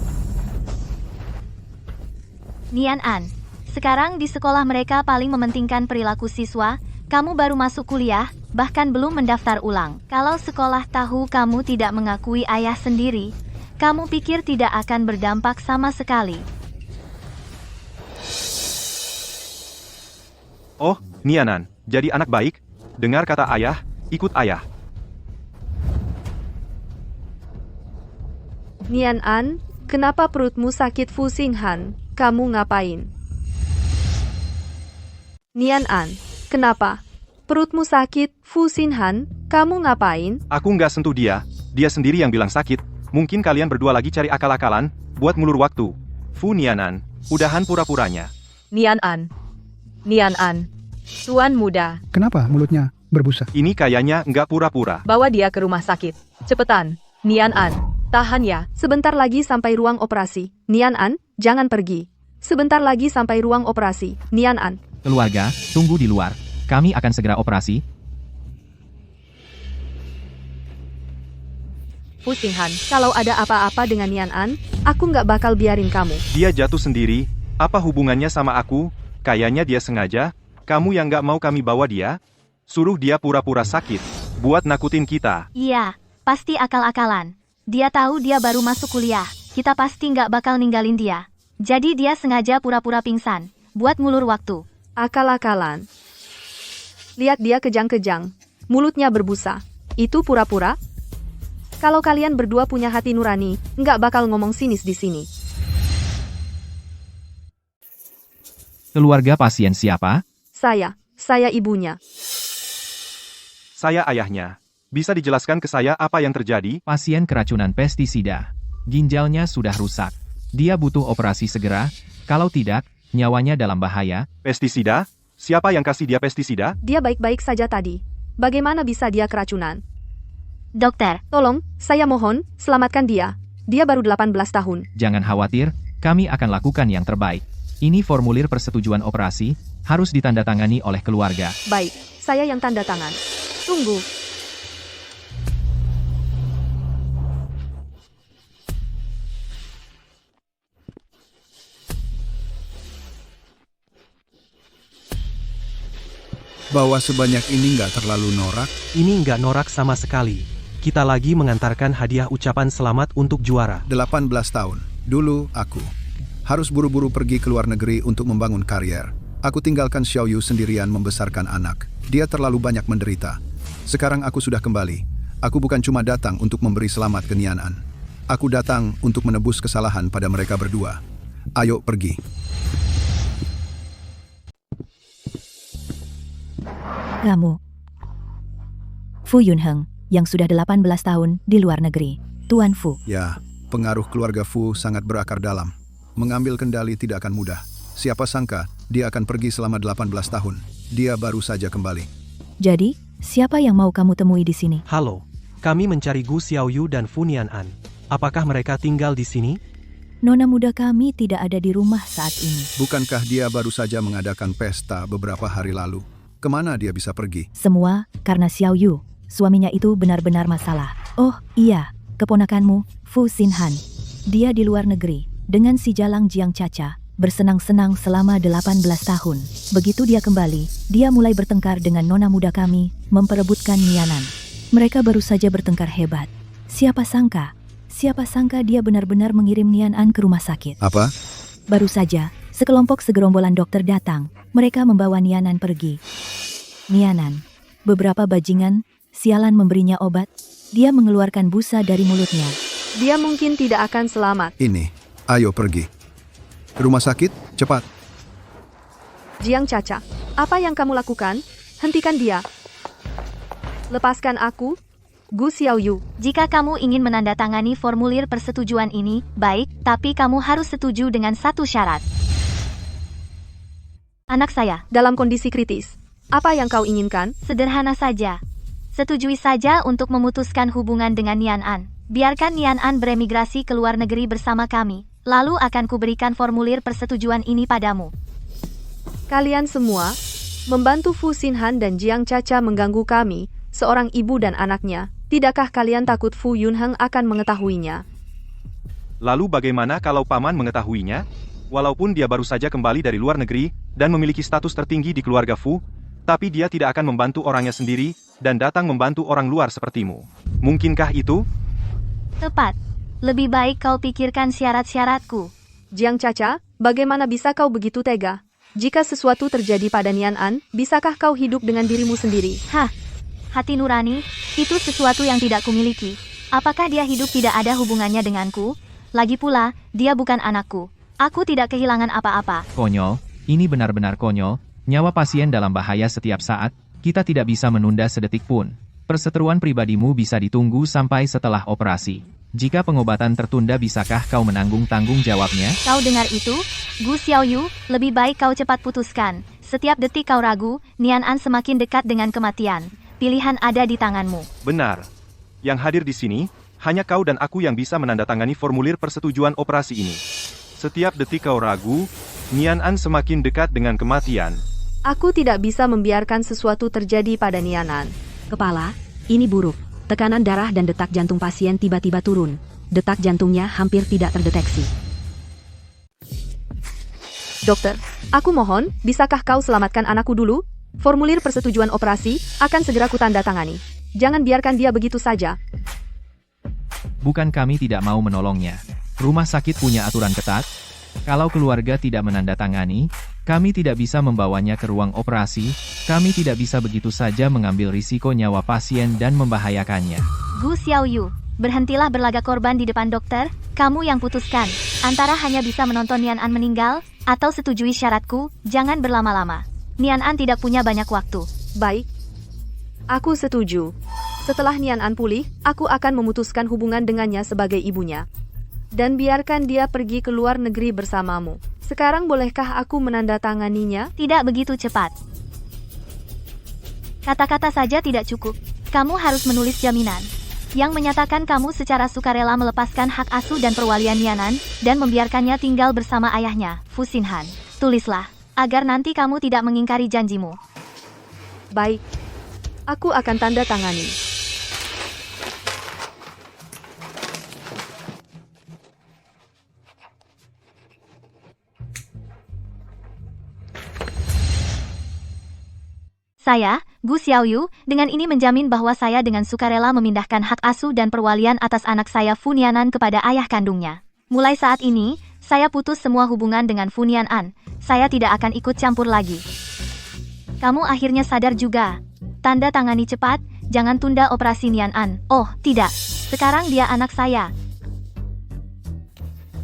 Nian An, sekarang di sekolah mereka paling mementingkan perilaku siswa, kamu baru masuk kuliah, bahkan belum mendaftar ulang. Kalau sekolah tahu kamu tidak mengakui ayah sendiri, kamu pikir tidak akan berdampak sama sekali. Oh, Nianan, jadi anak baik. Dengar kata ayah, ikut ayah. Nian An, kenapa perutmu sakit Fu Xinghan? Kamu ngapain? Nian An, kenapa? Perutmu sakit, Fu Xinghan, kamu ngapain? Aku nggak sentuh dia, dia sendiri yang bilang sakit. Mungkin kalian berdua lagi cari akal-akalan, buat ngulur waktu. Fu Nianan, udahan pura-puranya. Nian An. Tuan muda, Kenapa mulutnya berbusa? Ini kayaknya nggak pura-pura. bawa dia ke rumah sakit. Cepetan, Nian An. Tahan ya. Sebentar lagi sampai ruang operasi. Nian An, jangan pergi. Sebentar lagi sampai ruang operasi. Nian An. Keluarga, tunggu di luar. Kami akan segera operasi. Fu Xinghan, kalau ada apa-apa dengan Nian An, aku nggak bakal biarin kamu. Dia jatuh sendiri, apa hubungannya sama aku? Kayaknya dia sengaja. Kamu yang nggak mau kami bawa dia? Suruh dia pura-pura sakit, buat nakutin kita. Iya, pasti akal-akalan. Dia tahu dia baru masuk kuliah, kita pasti nggak bakal ninggalin dia. Jadi dia sengaja pura-pura pingsan, buat ngulur waktu. Akal-akalan. Lihat dia kejang-kejang. Mulutnya berbusa. Itu pura-pura? Kalau kalian berdua punya hati nurani, nggak bakal ngomong sinis di sini. Keluarga pasien siapa? Saya ibunya. Saya ayahnya. Bisa dijelaskan ke saya apa yang terjadi? Pasien keracunan pestisida. Ginjalnya sudah rusak. Dia butuh operasi segera, kalau tidak, nyawanya dalam bahaya. Pestisida? Siapa yang kasih dia pestisida? Dia baik-baik saja tadi. Bagaimana bisa dia keracunan? Dokter, Tolong, saya mohon, selamatkan dia. Dia baru 18 tahun. Jangan khawatir, kami akan lakukan yang terbaik. Ini formulir persetujuan operasi, harus ditandatangani oleh keluarga. Baik, saya yang tanda tangan. Tunggu. Bawa sebanyak ini nggak terlalu norak? Ini nggak norak sama sekali. Kita lagi mengantarkan hadiah ucapan selamat untuk juara. 18 tahun. Dulu, aku harus buru-buru pergi ke luar negeri untuk membangun karier. Aku tinggalkan Xiaoyu sendirian membesarkan anak. Dia terlalu banyak menderita. Sekarang aku sudah kembali. Aku bukan cuma datang untuk memberi selamat ke Nian An. Aku datang untuk menebus kesalahan pada mereka berdua. Ayo pergi. Fu Yunheng, yang sudah 18 tahun di luar negeri. Tuan Fu. Ya, pengaruh keluarga Fu sangat berakar dalam. Mengambil kendali tidak akan mudah. Siapa sangka, dia akan pergi selama 18 tahun. Dia baru saja kembali. Jadi, siapa yang mau kamu temui di sini? Halo, kami mencari Gu Xiaoyu dan Fu Nianan. Apakah mereka tinggal di sini? Nona muda kami tidak ada di rumah saat ini. Bukankah dia baru saja mengadakan pesta beberapa hari lalu? Kemana dia bisa pergi? Semua karena Xiaoyu. Suaminya itu benar-benar masalah. Oh, iya, keponakanmu, Fu Xinhan. Dia di luar negeri, dengan si Jalang Jiang Caca, bersenang-senang selama 18 tahun. Begitu dia kembali, dia mulai bertengkar dengan nona muda kami, memperebutkan Nianan. Mereka baru saja bertengkar hebat. Siapa sangka dia benar-benar mengirim Nianan ke rumah sakit. Apa? Baru saja, sekelompok segerombolan dokter datang. Mereka membawa Nianan pergi. Nianan, beberapa bajingan, sialan memberinya obat. Dia mengeluarkan busa dari mulutnya. Dia mungkin tidak akan selamat. Ini, ayo pergi. Ke rumah sakit, cepat. Jiang Caca, apa yang kamu lakukan? Hentikan dia. Lepaskan aku, Gu Xiaoyu. Jika kamu ingin menandatangani formulir persetujuan ini, baik, tapi kamu harus setuju dengan satu syarat. Anak saya, Dalam kondisi kritis, apa yang kau inginkan? sederhana saja. Setujui saja untuk memutuskan hubungan dengan Nianan. Biarkan Nianan beremigrasi ke luar negeri bersama kami. Lalu akan kuberikan formulir persetujuan ini padamu. Kalian semua membantu Fu Xinhan dan Jiang Caca mengganggu kami, seorang ibu dan anaknya. Tidakkah kalian takut Fu Yunheng akan mengetahuinya? Lalu bagaimana kalau paman mengetahuinya? Walaupun dia baru saja kembali dari luar negeri dan memiliki status tertinggi di keluarga Fu, tapi dia tidak akan membantu orangnya sendiri dan datang membantu orang luar sepertimu. Mungkinkah itu? Tepat. Lebih baik kau pikirkan syarat-syaratku. Jiang Caca, bagaimana bisa kau begitu tega? Jika sesuatu terjadi pada Nianan, bisakah kau hidup dengan dirimu sendiri? Hah? Hati nurani, itu sesuatu yang tidak kumiliki. Apakah dia hidup tidak ada hubungannya denganku? Lagi pula, dia bukan anakku. Aku tidak kehilangan apa-apa. Konyol, ini benar-benar konyol. Nyawa pasien dalam bahaya setiap saat, kita tidak bisa menunda sedetik pun. Perseteruan pribadimu bisa ditunggu sampai setelah operasi. Jika pengobatan tertunda, bisakah kau menanggung tanggung jawabnya? Kau dengar itu? Gu Xiaoyu, lebih baik kau cepat putuskan. Setiap detik kau ragu, Nianan semakin dekat dengan kematian. Pilihan ada di tanganmu. Benar. Yang hadir di sini, hanya kau dan aku yang bisa menandatangani formulir persetujuan operasi ini. Setiap detik kau ragu, Nianan semakin dekat dengan kematian. Aku tidak bisa membiarkan sesuatu terjadi pada Nianan. Kepala, ini buruk. Tekanan darah dan detak jantung pasien tiba-tiba turun. Detak jantungnya hampir tidak terdeteksi. Dokter, aku mohon, bisakah kau selamatkan anakku dulu? Formulir persetujuan operasi akan segera kutandatangani. Jangan biarkan dia begitu saja. Bukan kami tidak mau menolongnya. Rumah sakit punya aturan ketat. Kalau keluarga tidak menandatangani, kami tidak bisa membawanya ke ruang operasi. Kami tidak bisa begitu saja mengambil risiko nyawa pasien dan membahayakannya. Gu Xiaoyu, berhentilah berlagak korban di depan dokter. Kamu yang putuskan. Antara hanya bisa menonton Nianan meninggal, atau setujui syaratku, jangan berlama-lama. Nianan tidak punya banyak waktu. Baik. Aku setuju. Setelah Nianan pulih, aku akan memutuskan hubungan dengannya sebagai ibunya. Dan biarkan dia pergi ke luar negeri bersamamu. Sekarang bolehkah aku menandatanganinya? Tidak begitu cepat. Kata-kata saja tidak cukup. Kamu harus menulis jaminan yang menyatakan kamu secara sukarela melepaskan hak asuh dan perwalian Nianan dan membiarkannya tinggal bersama ayahnya, Fu Xinhan. Tulislah, agar nanti kamu tidak mengingkari janjimu. Baik. Aku akan tanda tangani. Saya, Gu Xiaoyu, dengan ini menjamin bahwa saya dengan sukarela memindahkan hak asuh dan perwalian atas anak saya Fu Nianan kepada ayah kandungnya. Mulai saat ini, saya putus semua hubungan dengan Fu Nianan. Saya tidak akan ikut campur lagi. Kamu akhirnya sadar juga. Tanda tangani cepat, jangan tunda operasi Nianan. Oh, tidak. Sekarang dia anak saya.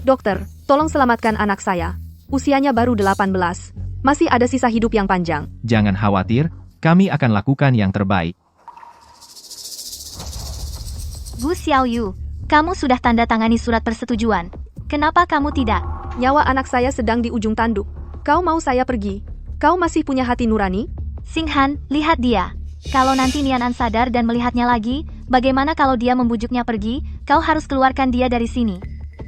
Dokter, tolong selamatkan anak saya. Usianya baru 18. Masih ada sisa hidup yang panjang. Jangan khawatir, kami akan lakukan yang terbaik. Gu Xiaoyu, kamu sudah tanda tangani surat persetujuan. Kenapa kamu tidak? Nyawa anak saya sedang di ujung tanduk. Kau mau saya pergi? Kau masih punya hati nurani? Xing Han, lihat dia. Kalau nanti Nianan sadar dan melihatnya lagi, bagaimana kalau dia membujuknya pergi? Kau harus keluarkan dia dari sini.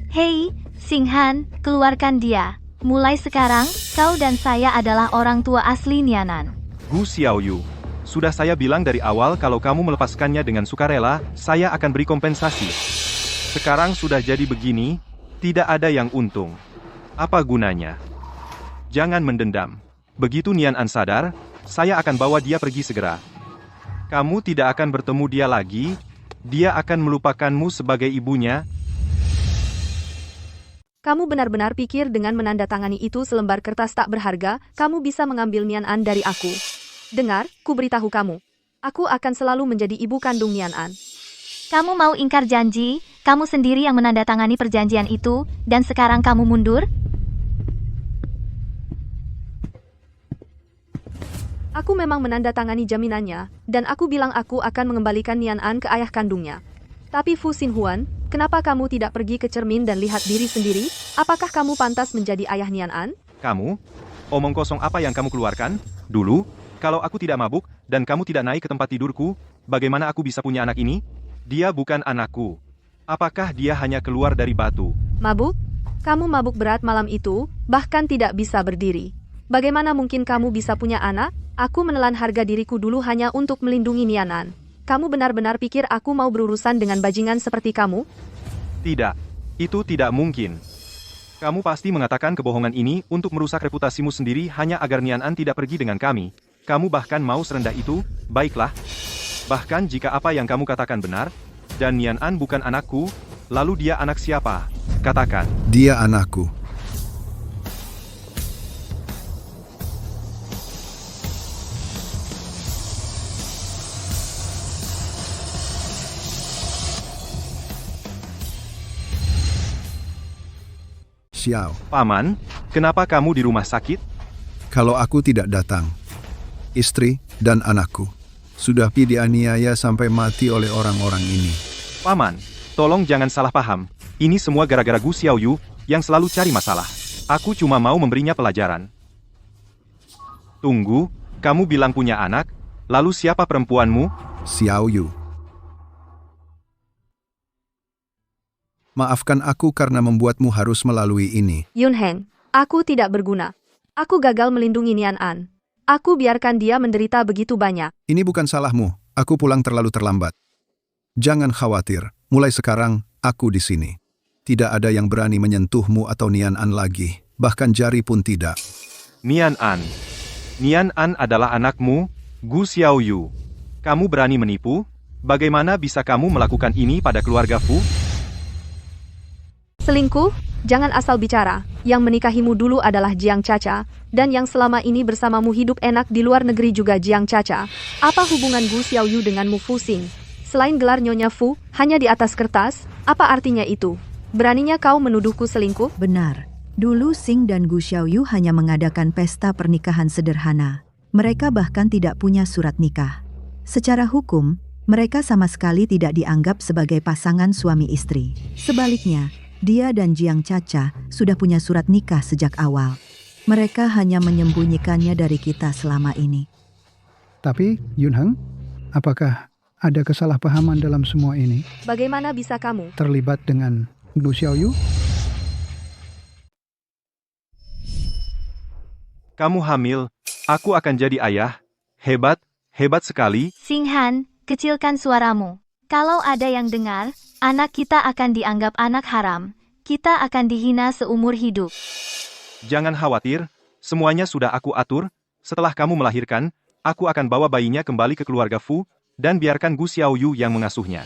Hei, Xing Han, keluarkan dia. Mulai sekarang, kau dan saya adalah orang tua asli Nianan. Gu Xiaoyu, sudah saya bilang dari awal kalau kamu melepaskannya dengan sukarela, saya akan beri kompensasi. Sekarang sudah jadi begini, tidak ada yang untung. Apa gunanya? Jangan mendendam. Begitu Nianan sadar, saya akan bawa dia pergi segera. Kamu tidak akan bertemu dia lagi, dia akan melupakanmu sebagai ibunya. Kamu benar-benar pikir dengan menandatangani itu selembar kertas tak berharga, kamu bisa mengambil Nianan dari aku. Dengar, ku beritahu kamu. Aku akan selalu menjadi ibu kandung Nianan. Kamu mau ingkar janji, kamu sendiri yang menandatangani perjanjian itu, dan sekarang kamu mundur? Aku memang menandatangani jaminannya, dan aku bilang aku akan mengembalikan Nianan ke ayah kandungnya. Tapi Fu Xinhuan, kenapa kamu tidak pergi ke cermin dan lihat diri sendiri? Apakah kamu pantas menjadi ayah Nianan? Kamu? Omong kosong apa yang kamu keluarkan? Dulu, kalau aku tidak mabuk, dan kamu tidak naik ke tempat tidurku, bagaimana aku bisa punya anak ini? Dia bukan anakku. Apakah dia hanya keluar dari batu? Mabuk? Kamu mabuk berat malam itu, bahkan tidak bisa berdiri. Bagaimana mungkin kamu bisa punya anak? Aku menelan harga diriku dulu hanya untuk melindungi Nianan. Kamu benar-benar pikir aku mau berurusan dengan bajingan seperti kamu? Tidak. Itu tidak mungkin. Kamu pasti mengatakan kebohongan ini untuk merusak reputasimu sendiri hanya agar Nianan tidak pergi dengan kami. Kamu bahkan mau serendah itu? Baiklah. Bahkan jika apa yang kamu katakan benar, dan Nianan bukan anakku, lalu dia anak siapa? Katakan. Dia anakku. Xiao. Paman, kenapa kamu di rumah sakit? Kalau aku tidak datang, istri dan anakku sudah dianiaya sampai mati oleh orang-orang ini. Paman, tolong jangan salah paham. Ini semua gara-gara Gu Xiaoyu yang selalu cari masalah. Aku cuma mau memberinya pelajaran. Tunggu, kamu bilang punya anak, lalu siapa perempuanmu? Xiaoyu. Maafkan aku karena membuatmu harus melalui ini. Yun Heng, aku tidak berguna. Aku gagal melindungi Nianan. Aku biarkan dia menderita begitu banyak. Ini bukan salahmu, aku pulang terlalu terlambat. Jangan khawatir, mulai sekarang, aku di sini. Tidak ada yang berani menyentuhmu atau Nianan lagi, bahkan jari pun tidak. Nianan. Nianan adalah anakmu, Gu Xiaoyu. Kamu berani menipu? Bagaimana bisa kamu melakukan ini pada keluarga Fu? Selingkuh? Jangan asal bicara. Yang menikahimu dulu adalah Jiang Caca, dan yang selama ini bersamamu hidup enak di luar negeri juga Jiang Caca. Apa hubungan Gu Xiaoyu denganmu Fu Xing? Selain gelar Nyonya Fu, hanya di atas kertas, apa artinya itu? Beraninya kau menuduhku selingkuh? Benar. Dulu Xing dan Gu Xiaoyu hanya mengadakan pesta pernikahan sederhana. Mereka bahkan tidak punya surat nikah. Secara hukum, mereka sama sekali tidak dianggap sebagai pasangan suami istri. Sebaliknya, dia dan Jiang Caca sudah punya surat nikah sejak awal. Mereka hanya menyembunyikannya dari kita selama ini. Tapi, Yun Heng, apakah ada kesalahpahaman dalam semua ini? Bagaimana bisa kamu Terlibat dengan Gu Xiaoyu? Kamu hamil, aku akan jadi ayah. Hebat, hebat sekali. Xing Han, kecilkan suaramu. Kalau ada yang dengar, anak kita akan dianggap anak haram. Kita akan dihina seumur hidup. Jangan khawatir, semuanya sudah aku atur. Setelah kamu melahirkan, aku akan bawa bayinya kembali ke keluarga Fu, dan biarkan Gu Xiaoyu yang mengasuhnya.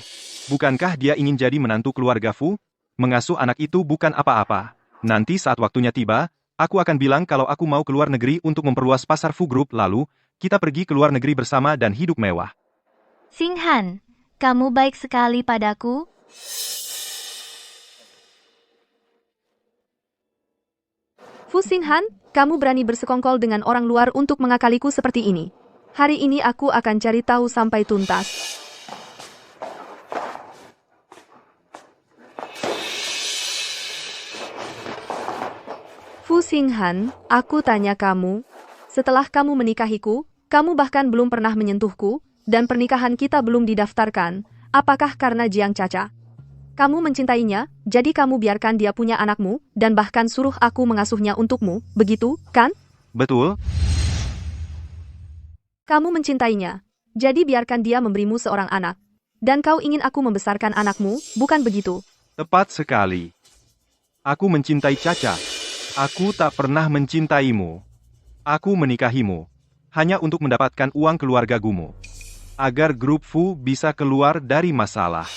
Bukankah dia ingin jadi menantu keluarga Fu? Mengasuh anak itu bukan apa-apa. Nanti saat waktunya tiba, aku akan bilang kalau aku mau keluar negeri untuk memperluas pasar Fu Group, lalu kita pergi ke luar negeri bersama dan hidup mewah. Xing Han, kamu baik sekali padaku. Fu Xing Han, kamu berani bersekongkol dengan orang luar untuk mengakaliku seperti ini. Hari ini aku akan cari tahu sampai tuntas. Xinghan, aku tanya kamu, setelah kamu menikahiku, kamu bahkan belum pernah menyentuhku, dan pernikahan kita belum didaftarkan, apakah karena Jiang Caca? Kamu mencintainya, jadi kamu biarkan dia punya anakmu, dan bahkan suruh aku mengasuhnya untukmu, begitu, kan? Betul? Kamu mencintainya, jadi biarkan dia memberimu seorang anak. Dan kau ingin aku membesarkan anakmu, bukan begitu? Tepat sekali. Aku mencintai Caca. Aku tak pernah mencintaimu. Aku menikahimu hanya untuk mendapatkan uang keluarga Gumo, agar grup Fu bisa keluar dari masalah.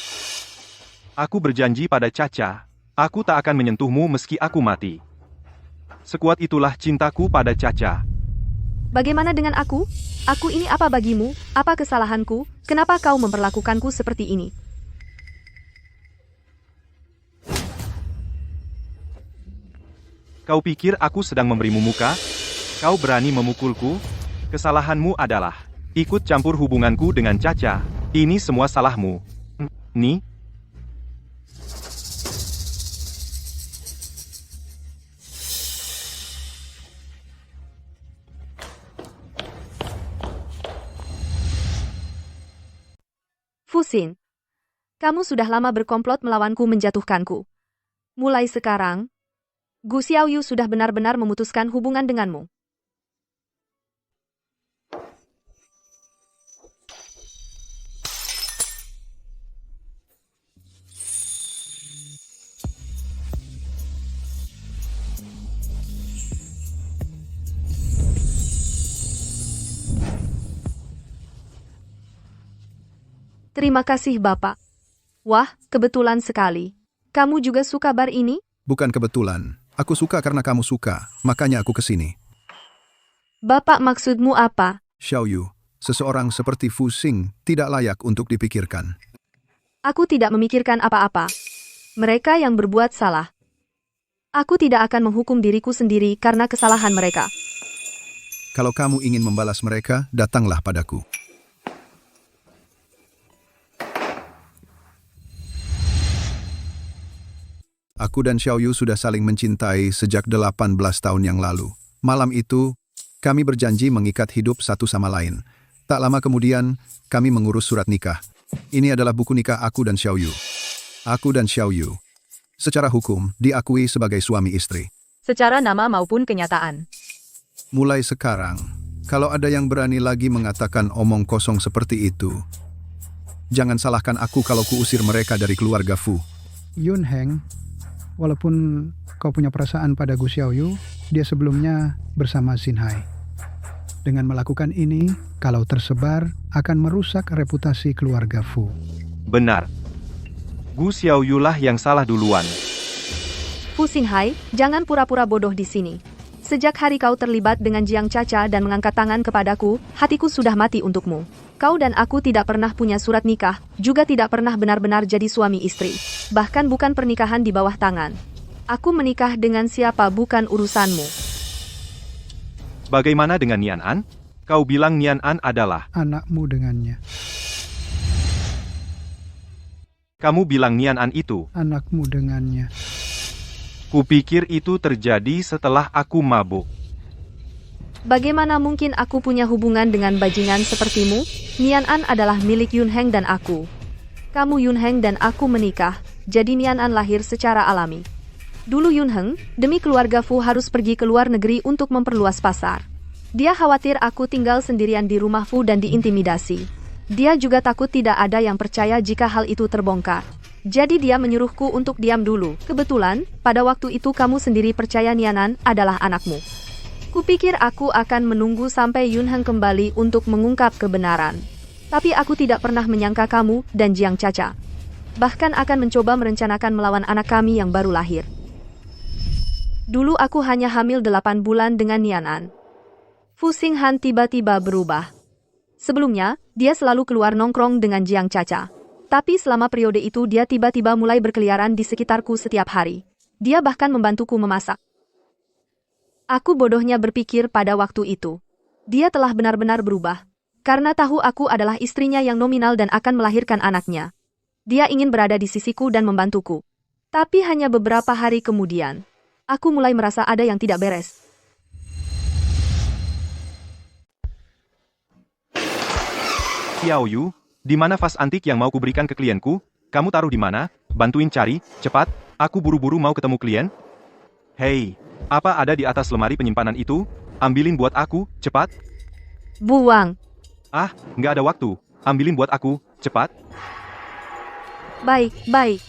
Aku berjanji pada Caca, aku tak akan menyentuhmu meski aku mati. Sekuat itulah cintaku pada Caca. Bagaimana dengan aku? Aku ini apa bagimu? Apa kesalahanku? Kenapa kau memperlakukanku seperti ini? Kau pikir aku sedang memberimu muka? Kau berani memukulku? Kesalahanmu adalah ikut campur hubunganku dengan Caca. Ini semua salahmu. Nih. Fuxin, kamu sudah lama berkomplot melawanku menjatuhkanku. Mulai sekarang, Gu Xiaoyu sudah benar-benar memutuskan hubungan denganmu. Terima kasih, Bapak. Wah, kebetulan sekali. Kamu juga suka bar ini? Bukan kebetulan. Aku suka karena kamu suka, makanya aku kesini. Bapak maksudmu apa? Xiaoyu, seseorang seperti Fu Xing tidak layak untuk dipikirkan. Aku tidak memikirkan apa-apa. Mereka yang berbuat salah. Aku tidak akan menghukum diriku sendiri karena kesalahan mereka. Kalau kamu ingin membalas mereka, datanglah padaku. Aku dan Xiaoyu sudah saling mencintai sejak 18 tahun yang lalu. Malam itu, kami berjanji mengikat hidup satu sama lain. Tak lama kemudian, kami mengurus surat nikah. Ini adalah buku nikah aku dan Xiaoyu. Aku dan Xiaoyu, secara hukum, diakui sebagai suami istri. Secara nama maupun kenyataan. Mulai sekarang, kalau ada yang berani lagi mengatakan omong kosong seperti itu, jangan salahkan aku kalau kuusir mereka dari keluarga Fu. Yun Heng, walaupun kau punya perasaan pada Gu Xiaoyu, dia sebelumnya bersama Xin Hai. Dengan melakukan ini, kalau tersebar, akan merusak reputasi keluarga Fu. Benar. Gu Xiaoyu lah yang salah duluan. Fu Xin Hai, jangan pura-pura bodoh di sini. Sejak hari kau terlibat dengan Jiang Caca dan mengangkat tangan kepadaku, hatiku sudah mati untukmu. Kau dan aku tidak pernah punya surat nikah, juga tidak pernah benar-benar jadi suami istri. Bahkan bukan pernikahan di bawah tangan. Aku menikah dengan siapa bukan urusanmu. Bagaimana dengan Nian An? Kau bilang Nian An adalah anakmu dengannya. Kamu bilang Nian An itu anakmu dengannya. Kupikir itu terjadi setelah aku mabuk. Bagaimana mungkin aku punya hubungan dengan bajingan sepertimu? Nian An adalah milik Yun Heng dan aku. Kamu Yun Heng dan aku menikah, jadi Nian An lahir secara alami. Dulu Yun Heng, demi keluarga Fu harus pergi ke luar negeri untuk memperluas pasar. Dia khawatir aku tinggal sendirian di rumah Fu dan diintimidasi. Dia juga takut tidak ada yang percaya jika hal itu terbongkar. Jadi dia menyuruhku untuk diam dulu. Kebetulan, pada waktu itu kamu sendiri percaya Nian An adalah anakmu. Kupikir aku akan menunggu sampai Yun Heng kembali untuk mengungkap kebenaran. Tapi aku tidak pernah menyangka kamu dan Jiang Caca. Bahkan akan mencoba merencanakan melawan anak kami yang baru lahir. Dulu aku hanya hamil 8 bulan dengan Nian An. Fu Xinghan tiba-tiba berubah. Sebelumnya, dia selalu keluar nongkrong dengan Jiang Caca. Tapi selama periode itu dia tiba-tiba mulai berkeliaran di sekitarku setiap hari. Dia bahkan membantuku memasak. Aku bodohnya berpikir pada waktu itu. Dia telah benar-benar berubah. Karena tahu aku adalah istrinya yang nominal dan akan melahirkan anaknya. Dia ingin berada di sisiku dan membantuku. Tapi hanya beberapa hari kemudian, Aku mulai merasa ada yang tidak beres. Xiao Yu, di mana vas antik yang mau kuberikan ke klienku? Kamu taruh di mana? Bantuin cari, cepat. Aku buru-buru mau ketemu klien. Hei, apa ada di atas lemari penyimpanan itu? Ambilin buat aku, cepat. Buang. Ah, nggak ada waktu. Ambilin buat aku, cepat. Baik, baik.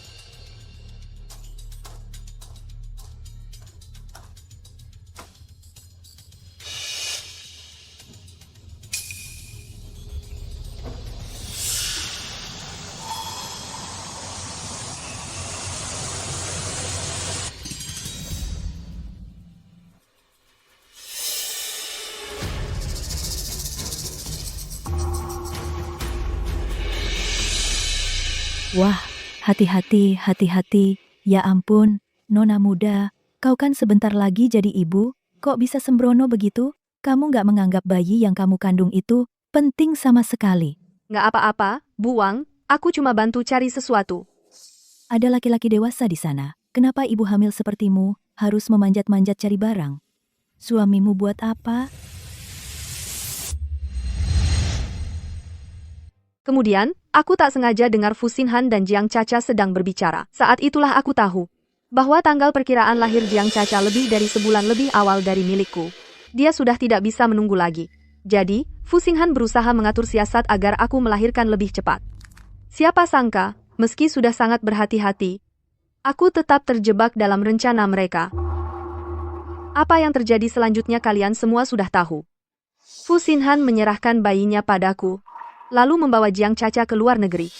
Wah, hati-hati, hati-hati. Ya ampun, Nona muda, kau kan sebentar lagi jadi ibu, kok bisa sembrono begitu? Kamu nggak menganggap bayi yang kamu kandung itu penting sama sekali. Nggak apa-apa, buang. Aku cuma bantu cari sesuatu. Ada laki-laki dewasa di sana. Kenapa ibu hamil sepertimu harus memanjat-manjat cari barang? Suamimu buat apa? Kemudian, aku tak sengaja dengar Fu Xinhan dan Jiang Caca sedang berbicara. Saat itulah aku tahu bahwa tanggal perkiraan lahir Jiang Caca lebih dari sebulan lebih awal dari milikku. Dia sudah tidak bisa menunggu lagi. Jadi, Fu Xinhan berusaha mengatur siasat agar aku melahirkan lebih cepat. Siapa sangka, meski sudah sangat berhati-hati, aku tetap terjebak dalam rencana mereka. Apa yang terjadi selanjutnya kalian semua sudah tahu. Fu Xinhan menyerahkan bayinya padaku, lalu membawa Jiang Caca ke luar negeri,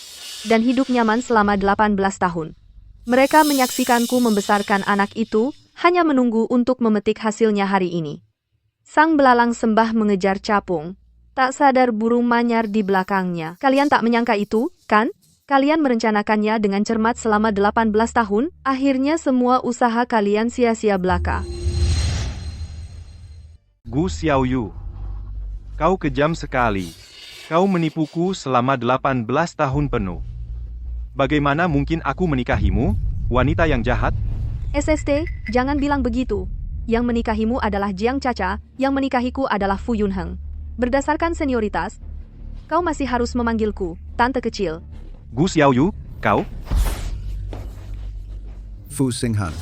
dan hidup nyaman selama 18 tahun. Mereka menyaksikanku membesarkan anak itu, hanya menunggu untuk memetik hasilnya hari ini. Sang belalang sembah mengejar capung, tak sadar burung manyar di belakangnya. Kalian tak menyangka itu, kan? Kalian merencanakannya dengan cermat selama 18 tahun, akhirnya semua usaha kalian sia-sia belaka. Gu Xiaoyu, kau kejam sekali. Kau menipuku selama 18 tahun penuh. Bagaimana mungkin aku menikahimu, wanita yang jahat? SST, jangan bilang begitu. Yang menikahimu adalah Jiang Caca, yang menikahiku adalah Fu Yunheng. Berdasarkan senioritas, kau masih harus memanggilku tante kecil. Gu Xiaoyu, kau? Fu Xinhan,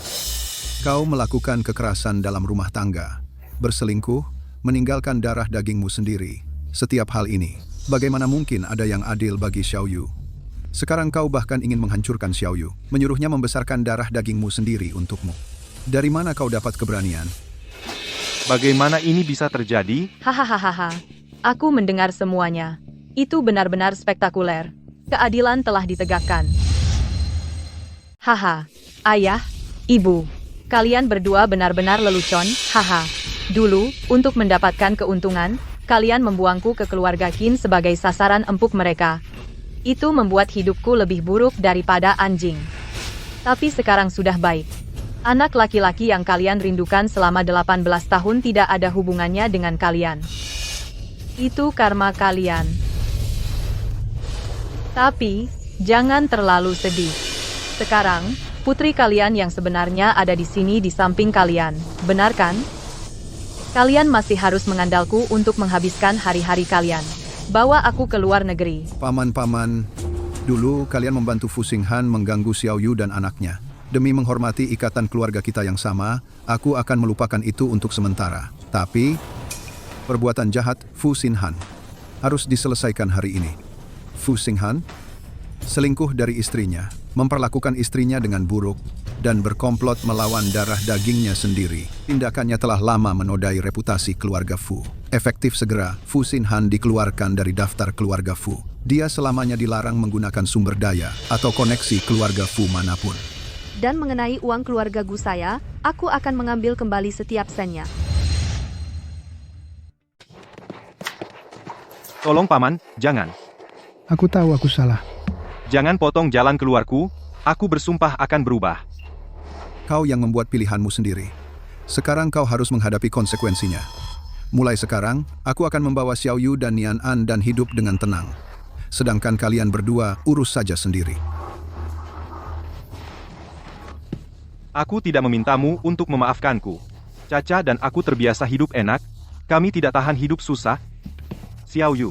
kau melakukan kekerasan dalam rumah tangga, berselingkuh, meninggalkan darah dagingmu sendiri. Setiap hal ini, bagaimana mungkin ada yang adil bagi Xiaoyu? Sekarang kau bahkan ingin menghancurkan Xiaoyu, menyuruhnya membesarkan darah dagingmu sendiri untukmu. Dari mana kau dapat keberanian? Bagaimana ini bisa terjadi? Hahaha. Aku mendengar semuanya. Itu benar-benar spektakuler. Keadilan telah ditegakkan. Haha. Ayah, ibu. Kalian berdua benar-benar lelucon. Haha. Dulu, untuk mendapatkan keuntungan, kalian membuangku ke keluarga Qin sebagai sasaran empuk mereka. Itu membuat hidupku lebih buruk daripada anjing. Tapi sekarang sudah baik. Anak laki-laki yang kalian rindukan selama 18 tahun tidak ada hubungannya dengan kalian. Itu karma kalian. Tapi, jangan terlalu sedih. Sekarang, putri kalian yang sebenarnya ada di sini di samping kalian. Benar kan? Kalian masih harus mengandalku untuk menghabiskan hari-hari kalian. Bawa aku ke luar negeri. Paman-paman, dulu kalian membantu Fu Xinhan mengganggu Xiaoyu dan anaknya. Demi menghormati ikatan keluarga kita yang sama, aku akan melupakan itu untuk sementara. Tapi, perbuatan jahat Fu Xinhan harus diselesaikan hari ini. Fu Xinhan selingkuh dari istrinya, memperlakukan istrinya dengan buruk, dan berkomplot melawan darah dagingnya sendiri. Tindakannya telah lama menodai reputasi keluarga Fu. Efektif segera, Fu Xinhan dikeluarkan dari daftar keluarga Fu. Dia selamanya dilarang menggunakan sumber daya atau koneksi keluarga Fu manapun. Dan mengenai uang keluarga Gu saya, aku akan mengambil kembali setiap sennya. Tolong paman, jangan. Aku tahu aku salah. Jangan potong jalan keluarku, aku bersumpah akan berubah. Kau yang membuat pilihanmu sendiri. Sekarang kau harus menghadapi konsekuensinya. Mulai sekarang, aku akan membawa Xiaoyu dan Nian An dan hidup dengan tenang. Sedangkan kalian berdua urus saja sendiri. Aku tidak memintamu untuk memaafkanku. Caca dan aku terbiasa hidup enak, kami tidak tahan hidup susah. Xiao Yu.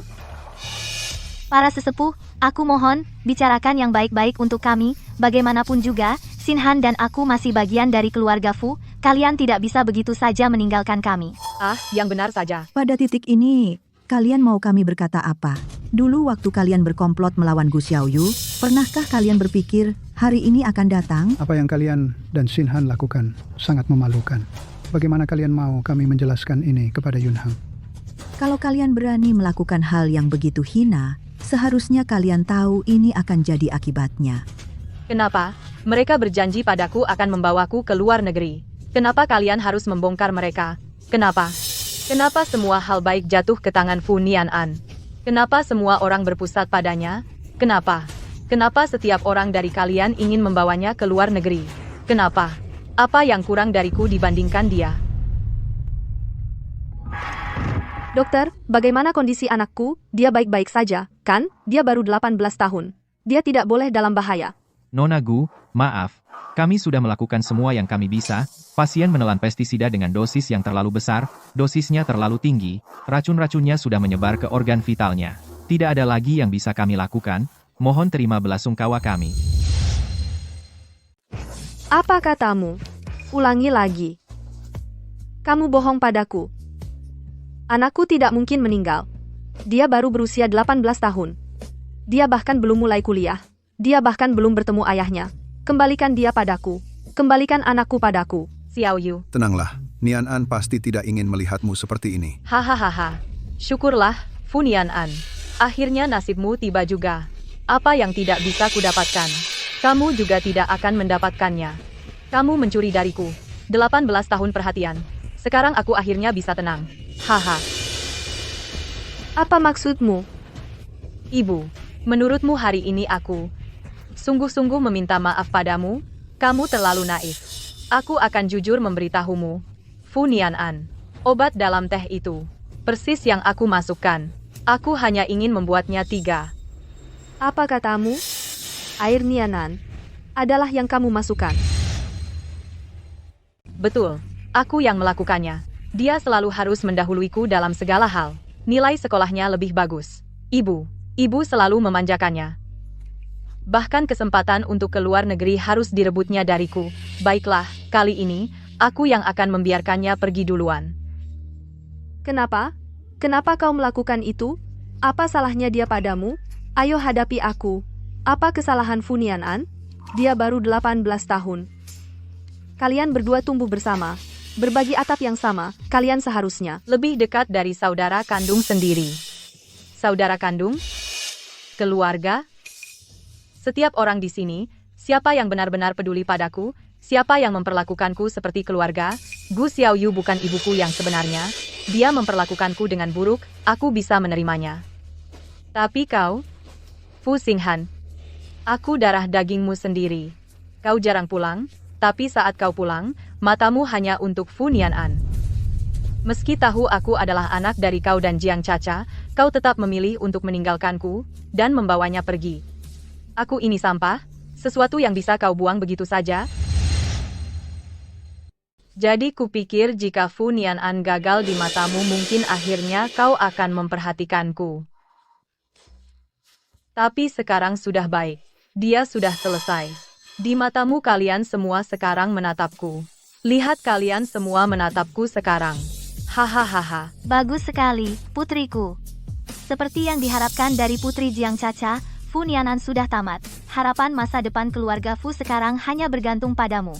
Para sesepuh, aku mohon, bicarakan yang baik-baik untuk kami, bagaimanapun juga, Sinhan dan aku masih bagian dari keluarga Fu, kalian tidak bisa begitu saja meninggalkan kami. Ah, yang benar saja. Pada titik ini, kalian mau kami berkata apa? Dulu waktu kalian berkomplot melawan Gu Xiaoyu, pernahkah kalian berpikir hari ini akan datang? Apa yang kalian dan Sinhan lakukan sangat memalukan. Bagaimana kalian mau kami menjelaskan ini kepada Yunhang? Kalau kalian berani melakukan hal yang begitu hina, seharusnya kalian tahu ini akan jadi akibatnya. Kenapa? Mereka berjanji padaku akan membawaku ke luar negeri. Kenapa kalian harus membongkar mereka? Kenapa? Kenapa semua hal baik jatuh ke tangan Fu Nianan? Kenapa semua orang berpusat padanya? Kenapa? Kenapa setiap orang dari kalian ingin membawanya ke luar negeri? Kenapa? Apa yang kurang dariku dibandingkan dia? Dokter, bagaimana kondisi anakku? Dia baik-baik saja, kan? Dia baru 18 tahun. Dia tidak boleh dalam bahaya. Nona Gu, maaf. Kami sudah melakukan semua yang kami bisa. Pasien menelan pestisida dengan dosis yang terlalu besar, dosisnya terlalu tinggi, racun-racunnya sudah menyebar ke organ vitalnya. Tidak ada lagi yang bisa kami lakukan, mohon terima belasungkawa kami. Apa katamu? Ulangi lagi. Kamu bohong padaku. Anakku tidak mungkin meninggal. Dia baru berusia 18 tahun. Dia bahkan belum mulai kuliah. Dia bahkan belum bertemu ayahnya. Kembalikan dia padaku. Kembalikan anakku padaku. Xiao Yu. Tenanglah, Nianan pasti tidak ingin melihatmu seperti ini. Hahaha. Syukurlah, Fu Nianan. Akhirnya nasibmu tiba juga. Apa yang tidak bisa kudapatkan, kamu juga tidak akan mendapatkannya. Kamu mencuri dariku. 18 tahun perhatian. Sekarang aku akhirnya bisa tenang. Haha. Apa maksudmu? Ibu, menurutmu hari ini aku sungguh-sungguh meminta maaf padamu? Kamu terlalu naif. Aku akan jujur memberitahumu. Fu Nianan, obat dalam teh itu persis yang aku masukkan. Aku hanya ingin membuatnya 3. Apa katamu? Air Nianan adalah yang kamu masukkan. Betul, aku yang melakukannya. Dia selalu harus mendahuluiku dalam segala hal. Nilai sekolahnya lebih bagus. Ibu selalu memanjakannya. Bahkan kesempatan untuk keluar negeri harus direbutnya dariku. Baiklah, kali ini, aku yang akan membiarkannya pergi duluan. Kenapa? Kenapa kau melakukan itu? Apa salahnya dia padamu? Ayo hadapi aku. Apa kesalahan Fu Nianan? Dia baru 18 tahun. Kalian berdua tumbuh bersama. Berbagi atap yang sama, kalian seharusnya lebih dekat dari saudara kandung sendiri. Saudara kandung? Keluarga? Setiap orang di sini, siapa yang benar-benar peduli padaku, siapa yang memperlakukanku seperti keluarga, Gu Xiaoyu bukan ibuku yang sebenarnya, dia memperlakukanku dengan buruk, aku bisa menerimanya. Tapi kau, Fu Xinghan, aku darah dagingmu sendiri. Kau jarang pulang, tapi saat kau pulang, matamu hanya untuk Fu Nianan. Meski tahu aku adalah anak dari kau dan Jiang Caca, kau tetap memilih untuk meninggalkanku, dan membawanya pergi. Aku ini sampah? Sesuatu yang bisa kau buang begitu saja? Jadi kupikir jika Fu Nianan gagal di matamu mungkin akhirnya kau akan memperhatikanku. Tapi sekarang sudah baik. Dia sudah selesai. Di matamu kalian semua sekarang menatapku. Lihat kalian semua menatapku sekarang. Hahaha. Bagus sekali, putriku. Seperti yang diharapkan dari putri Jiang Caca, Fu Nianan sudah tamat. Harapan masa depan keluarga Fu sekarang hanya bergantung padamu.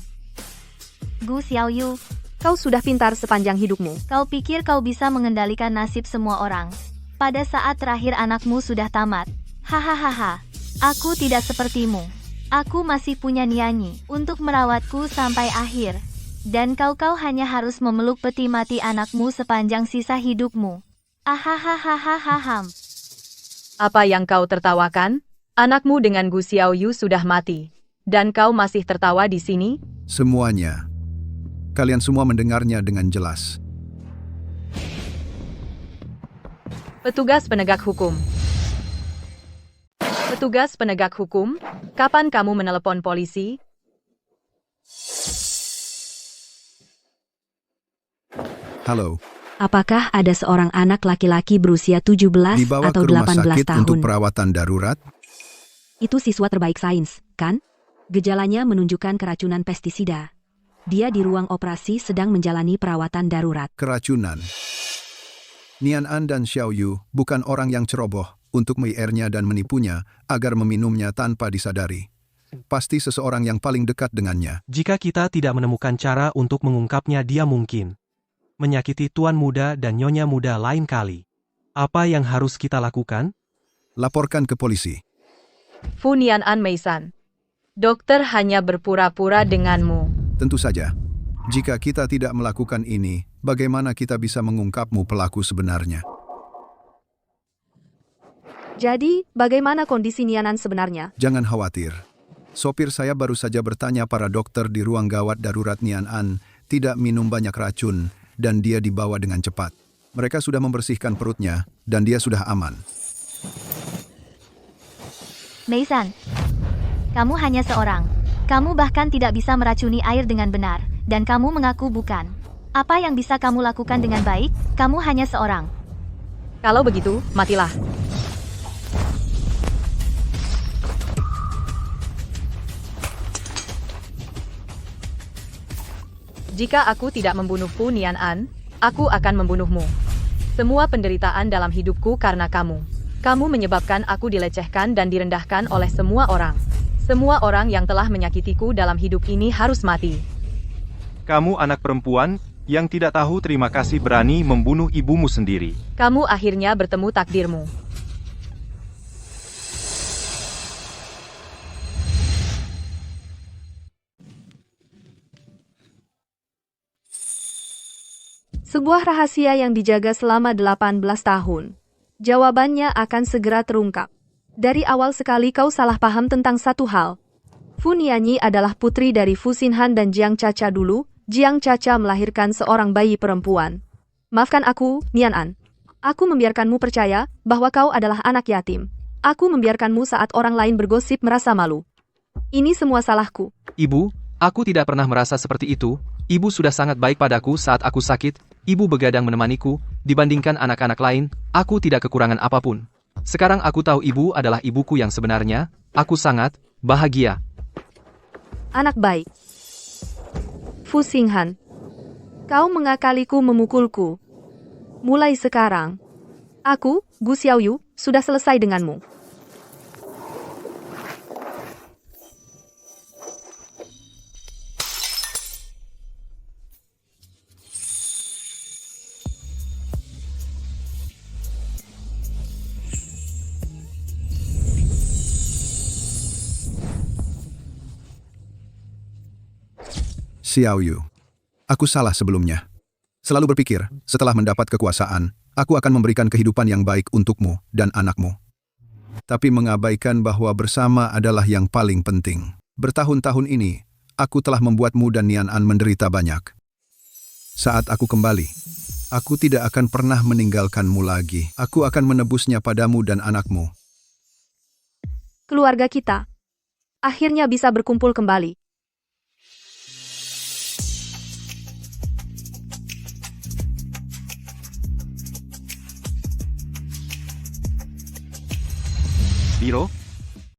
Gu Xiaoyu, kau sudah pintar sepanjang hidupmu. Kau pikir kau bisa mengendalikan nasib semua orang. Pada saat terakhir anakmu sudah tamat. Hahaha. Aku tidak sepertimu. Aku masih punya Nianyi untuk merawatku sampai akhir. Dan kau hanya harus memeluk peti mati anakmu sepanjang sisa hidupmu. Ahahahahaham. Apa yang kau tertawakan? Anakmu dengan Gu Xiaoyu sudah mati. Dan kau masih tertawa di sini? Semuanya. Kalian semua mendengarnya dengan jelas. Petugas penegak hukum. Petugas penegak hukum, kapan kamu menelepon polisi? Halo, Apakah ada seorang anak laki-laki berusia 17 dibawa atau ke rumah 18 sakit tahun? untuk perawatan darurat? Itu siswa terbaik sains, kan? Gejalanya menunjukkan keracunan pestisida. Dia di ruang operasi sedang menjalani perawatan darurat. Keracunan. Nian An dan Xiao Yu bukan orang yang ceroboh untuk menyiarnya dan menipunya agar meminumnya tanpa disadari. Pasti seseorang yang paling dekat dengannya. Jika kita tidak menemukan cara untuk mengungkapnya, dia mungkin menyakiti tuan muda dan nyonya muda lain kali. Apa yang harus kita lakukan? Laporkan ke polisi. Fu Nian Meisan. Dokter hanya berpura-pura denganmu. Tentu saja. Jika kita tidak melakukan ini, bagaimana kita bisa mengungkapmu pelaku sebenarnya? Jadi, bagaimana kondisi Nianan sebenarnya? Jangan khawatir. Sopir saya baru saja bertanya para dokter di ruang gawat darurat Nian An, tidak minum banyak racun, dan dia dibawa dengan cepat. Mereka sudah membersihkan perutnya, dan dia sudah aman. Meisan, kamu hanya seorang. Kamu bahkan tidak bisa meracuni air dengan benar, dan kamu mengaku bukan. Apa yang bisa kamu lakukan dengan baik? Kamu hanya seorang. Kalau begitu, matilah. Jika aku tidak membunuh Fu Nian An, aku akan membunuhmu. Semua penderitaan dalam hidupku karena kamu. Kamu menyebabkan aku dilecehkan dan direndahkan oleh semua orang. Semua orang yang telah menyakitiku dalam hidup ini harus mati. Kamu anak perempuan yang tidak tahu terima kasih berani membunuh ibumu sendiri. Kamu akhirnya bertemu takdirmu. Sebuah rahasia yang dijaga selama 18 tahun. Jawabannya akan segera terungkap. Dari awal sekali kau salah paham tentang satu hal. Fu Nianyi adalah putri dari Fu Xinhan dan Jiang Caca dulu. Jiang Caca melahirkan seorang bayi perempuan. Maafkan aku, Nian An. Aku membiarkanmu percaya bahwa kau adalah anak yatim. Aku membiarkanmu saat orang lain bergosip merasa malu. Ini semua salahku. Ibu, aku tidak pernah merasa seperti itu. Ibu sudah sangat baik padaku saat aku sakit. Ibu begadang menemaniku. Dibandingkan anak-anak lain, aku tidak kekurangan apapun. Sekarang aku tahu ibu adalah ibuku yang sebenarnya. Aku sangat bahagia. Anak baik. Fu Xinhan. Kau mengakaliku memukulku. Mulai sekarang, aku, Gu Xiaoyu, sudah selesai denganmu. Xiao Yu. Aku salah sebelumnya. Selalu berpikir, setelah mendapat kekuasaan, aku akan memberikan kehidupan yang baik untukmu dan anakmu. Tapi mengabaikan bahwa bersama adalah yang paling penting. Bertahun-tahun ini, aku telah membuatmu dan Nian An menderita banyak. Saat aku kembali, aku tidak akan pernah meninggalkanmu lagi. Aku akan menebusnya padamu dan anakmu. Keluarga kita akhirnya bisa berkumpul kembali. Biro,